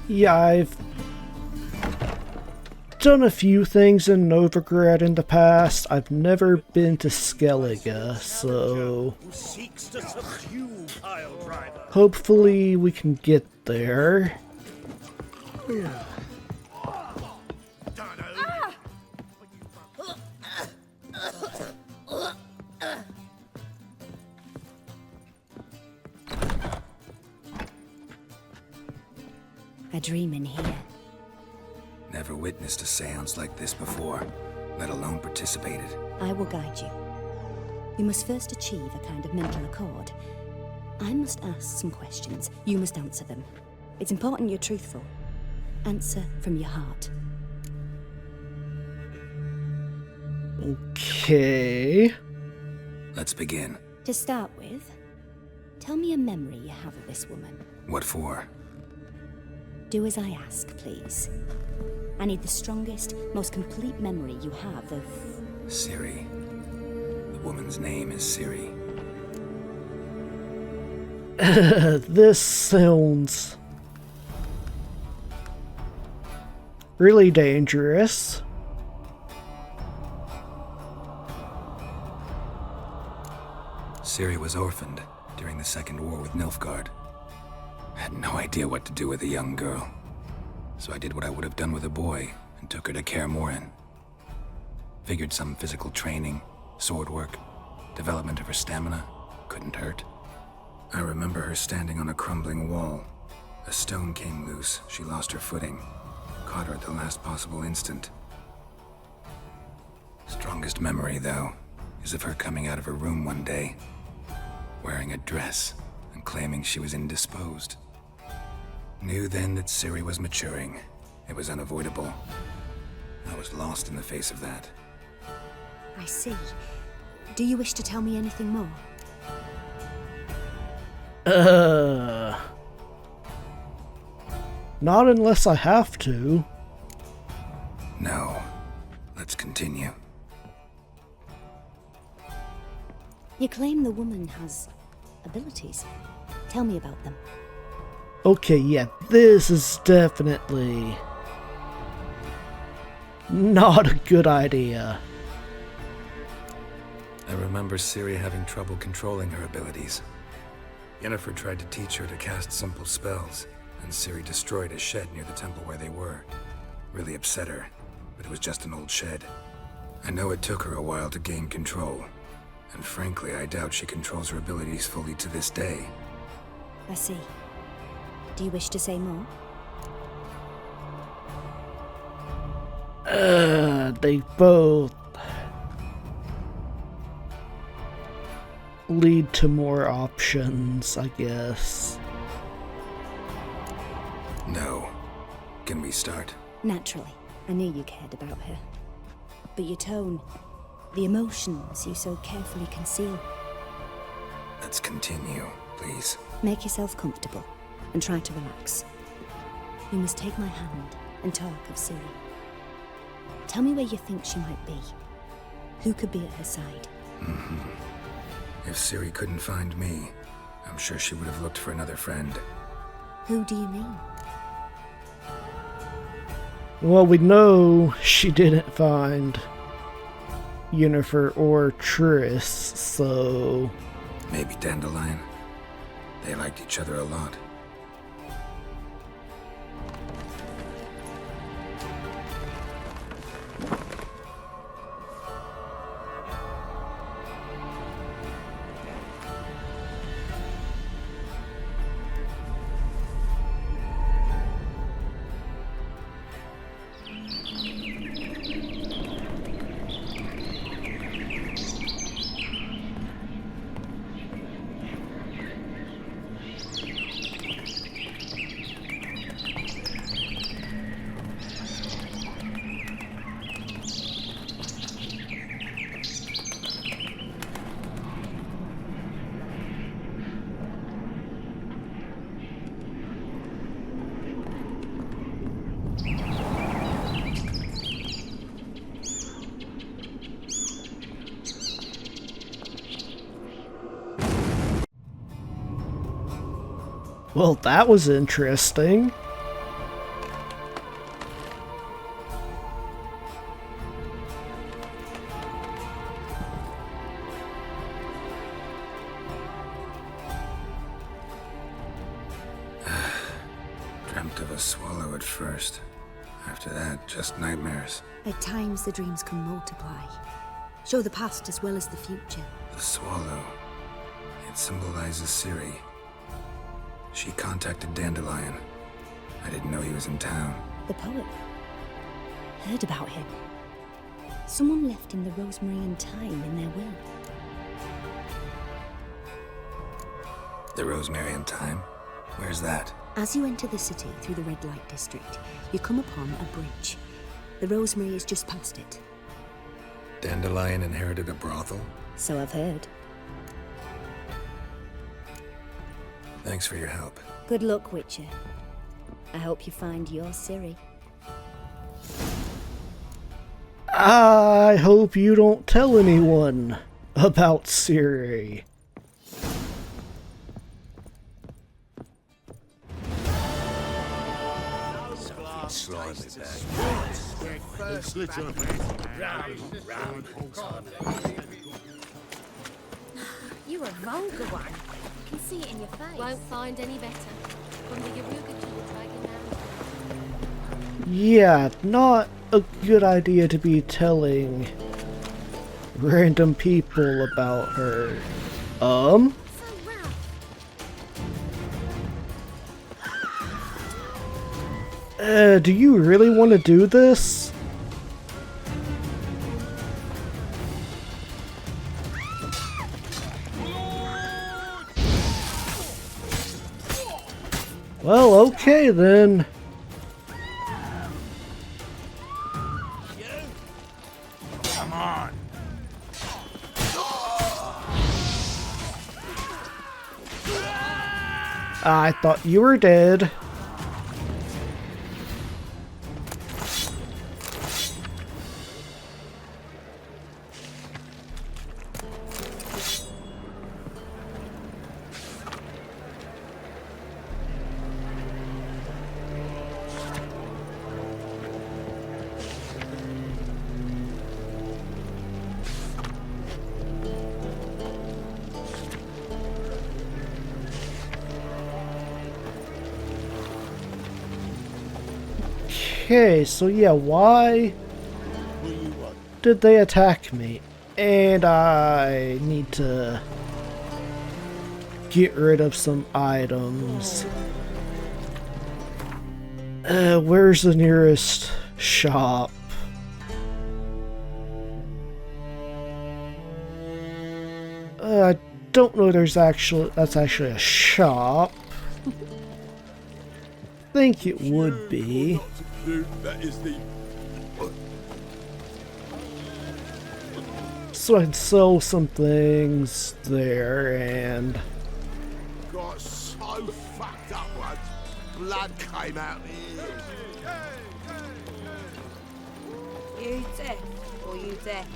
Yeah, I've done a few things in Novigrad in the past. I've never been to Skellige, so hopefully we can get there. A dream in here. Never witnessed a seance like this before, let alone participated. I will guide you. You must first achieve a kind of mental accord. I must ask some questions. You must answer them. It's important you're truthful. Answer from your heart. Okay. Let's begin. To start with, tell me a memory you have of this woman. What for? Do as I ask, please. I need the strongest, most complete memory you have of... Ciri. The woman's name is Ciri. This sounds really dangerous. Ciri was orphaned during the Second War with Nilfgaard. Had no idea what to do with a young girl. So I did what I would have done with a boy and took her to Kaer Morhen. Figured some physical training, sword work, development of her stamina couldn't hurt. I remember her standing on a crumbling wall. A stone came loose, she lost her footing. Caught her at the last possible instant. Strongest memory, though, is of her coming out of her room one day, wearing a dress and claiming she was indisposed. Knew then that Ciri was maturing. It was unavoidable. I was lost in the face of that. I see. Do you wish to tell me anything more? Not unless I have to. No. Let's continue. You claim the woman has abilities. Tell me about them. Okay, yeah, this is definitely not a good idea. I remember Ciri having trouble controlling her abilities. Yennefer tried to teach her to cast simple spells, and Ciri destroyed a shed near the temple where they were. Really upset her, but it was just an old shed. I know it took her a while to gain control, and frankly, I doubt she controls her abilities fully to this day. I see. Do you wish to say more? They both lead to more options, I guess. No. Can we start? Naturally. I knew you cared about her. But your tone, the emotions you so carefully conceal. Let's continue, please. Make yourself comfortable and try to relax. You must take my hand and talk of Ciri. Tell me where you think she might be. Who could be at her side? If Ciri couldn't find me, I'm sure she would have looked for another friend. Who do you mean? Well, we know she didn't find Yennefer or Triss, so... Maybe Dandelion. They liked each other a lot. Well, that was interesting. Dreamt of a swallow at first. After that, just nightmares. At times the dreams can multiply. Show the past as well as the future. The swallow. It symbolizes Ciri. She contacted Dandelion. I didn't know he was in town. The poet. Heard about him. Someone left him the rosemary and thyme in their will. The rosemary and thyme? Where's that? As you enter the city through the red light district, you come upon a bridge. The rosemary is just past it. Dandelion inherited a brothel? So I've heard. Thanks for your help. Good luck, Witcher. I hope you find your Ciri. I hope you don't tell anyone about Ciri. Slimy You're a vulgar one. I can see it in your face. Won't find any better. From the Yaruga to the dragon now. Yeah, not a good idea to be telling random people about her. Do you really want to do this? Well, okay then. Come on. I thought you were dead. Okay, so yeah, why did they attack me? And I need to get rid of some items. Where's the nearest shop? I don't know that's actually a shop. Think it would be. That is the... So I can sell some things there and... Got so fucked up once, blood came out my ears. You deaf or you deaf?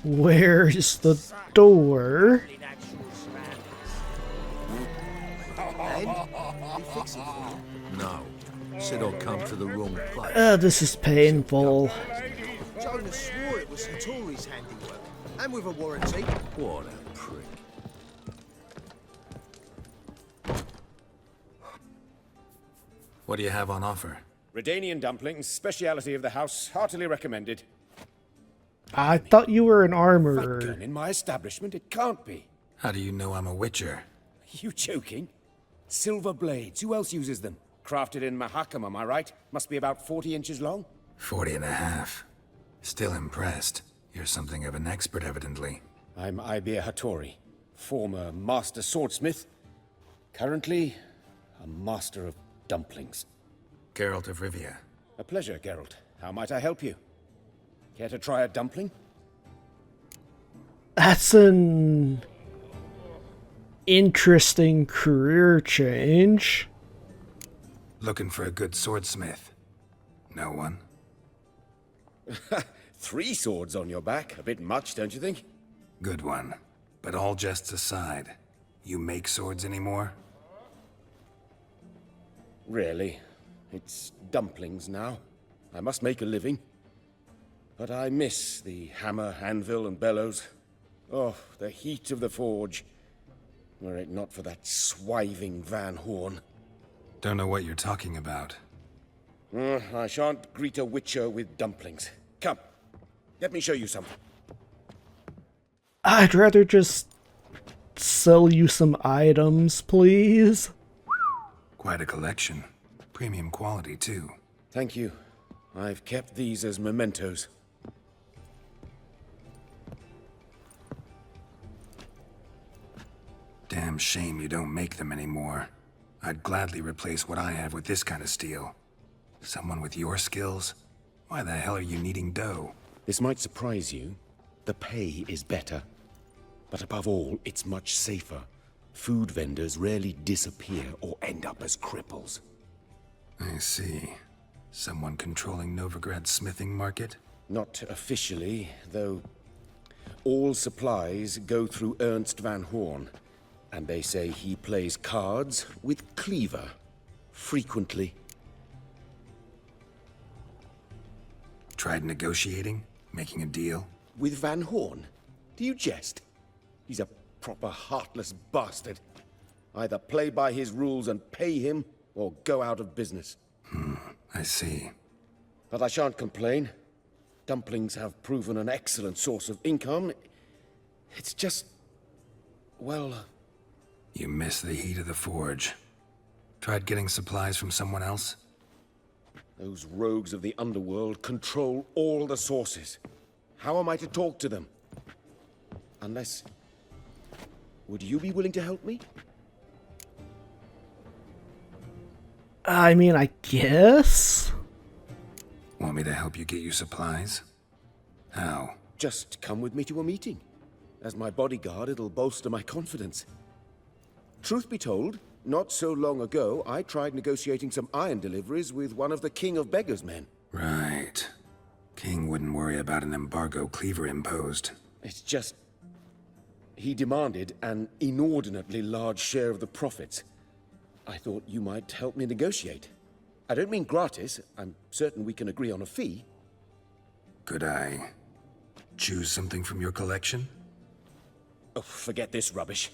Where's the door? No. Said I'll come to the wrong place. This is painful. Jonas swore it was Hattori's handiwork, and with a warranty. What a prick. What do you have on offer? Redanian dumplings, speciality of the house, heartily recommended. I thought you were an armorer. Gun in my establishment? It can't be. How do you know I'm a witcher? You joking? Silver blades, who else uses them? Crafted in Mahakam, am I right? Must be about 40 inches long? 40 and a half. Still impressed. You're something of an expert, evidently. I'm Ibir Hattori, former master swordsmith. Currently, a master of dumplings. Geralt of Rivia. A pleasure, Geralt. How might I help you? Care to try a dumpling? That's an interesting career change. Looking for a good swordsmith. No one? 3 swords on your back. A bit much, don't you think? Good one. But all jests aside, you make swords anymore? Really? It's dumplings now. I must make a living. But I miss the hammer, anvil, and bellows. Oh, the heat of the forge. Were it not for that swiving Van Horn. Don't know what you're talking about. I shan't greet a witcher with dumplings. Come, let me show you something. I'd rather just sell you some items, please. Quite a collection. Premium quality, too. Thank you. I've kept these as mementos. Damn shame you don't make them anymore. I'd gladly replace what I have with this kind of steel. Someone with your skills? Why the hell are you needing dough? This might surprise you. The pay is better. But above all, it's much safer. Food vendors rarely disappear or end up as cripples. I see. Someone controlling Novigrad's smithing market? Not officially, though all supplies go through Ernst Van Horn. And they say he plays cards with Cleaver. Frequently. Tried negotiating? Making a deal? With Van Horn? Do you jest? He's a proper heartless bastard. Either play by his rules and pay him, or go out of business. I see. But I shan't complain. Dumplings have proven an excellent source of income. It's just... well... You miss the heat of the forge. Tried getting supplies from someone else? Those rogues of the underworld control all the sources. How am I to talk to them? Unless... would you be willing to help me? I mean, I guess? Want me to help you get you supplies? How? Just come with me to a meeting. As my bodyguard, it'll bolster my confidence. Truth be told, not so long ago, I tried negotiating some iron deliveries with one of the King of Beggars' men. Right. King wouldn't worry about an embargo Cleaver imposed. It's just... he demanded an inordinately large share of the profits. I thought you might help me negotiate. I don't mean gratis. I'm certain we can agree on a fee. Could I choose something from your collection? Oh, forget this rubbish.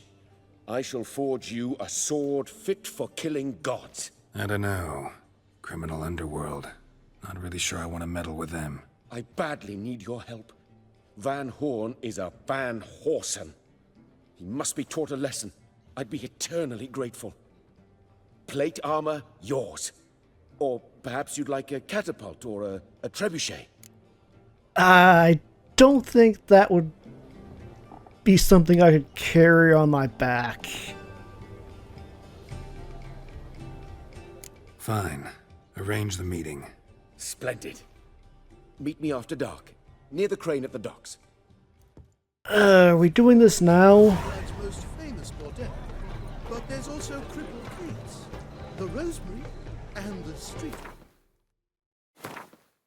I shall forge you a sword fit for killing gods. I don't know. Criminal underworld. Not really sure I want to meddle with them. I badly need your help. Van Horn is a Van Horsen. He must be taught a lesson. I'd be eternally grateful. Plate armor, yours. Or perhaps you'd like a catapult or a trebuchet. I don't think that would be something I could carry on my back. Fine. Arrange the meeting. Splendid. Meet me after dark, near the crane at the docks. Are we doing this now? That's most famous bordel. But there's also Cripple Creek's, the Rosemary, and the Street.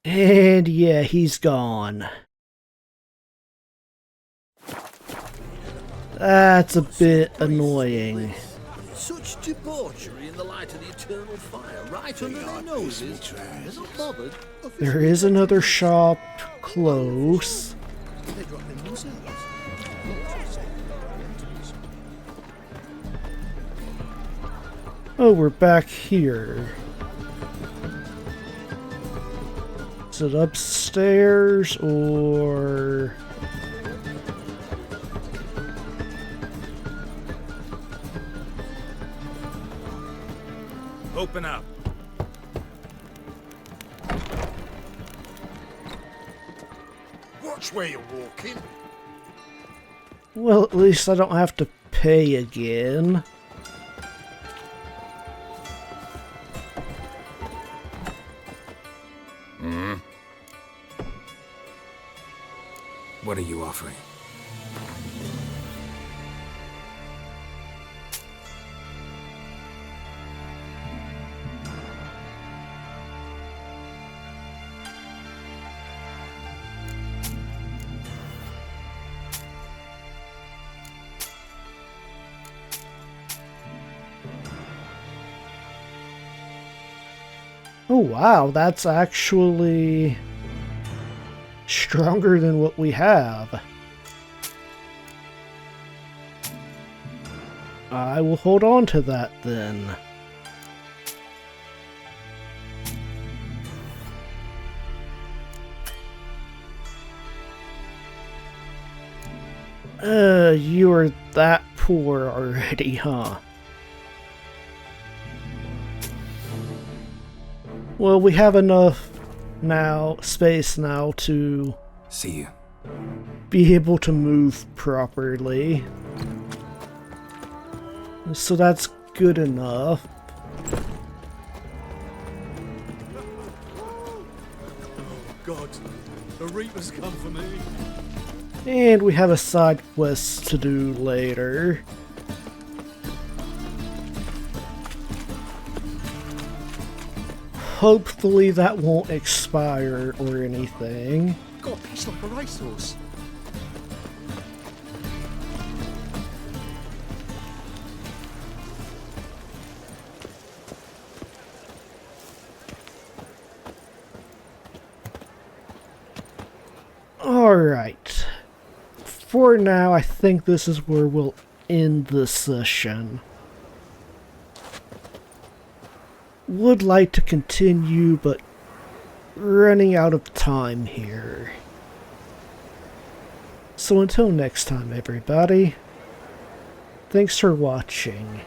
And yeah, he's gone. That's a bit annoying. Such debauchery in the light of the eternal fire, right under their noses. They're not bothered. There is another shop close. They drop in themselves. Oh, we're back here. Is it upstairs or... Open up. Watch where you're walking. Well, at least I don't have to pay again. What are you offering? Oh wow, that's actually stronger than what we have. I will hold on to that then. You are that poor already, huh? Well, we have enough space now to see you. Be able to move properly. So that's good enough. Oh God, the Reapers come for me. And we have a side quest to do later. Hopefully that won't expire or anything. Got a piece like a racehorse. Alright. For now, I think this is where we'll end the session. Would like to continue, but running out of time here. So until next time, everybody, thanks for watching.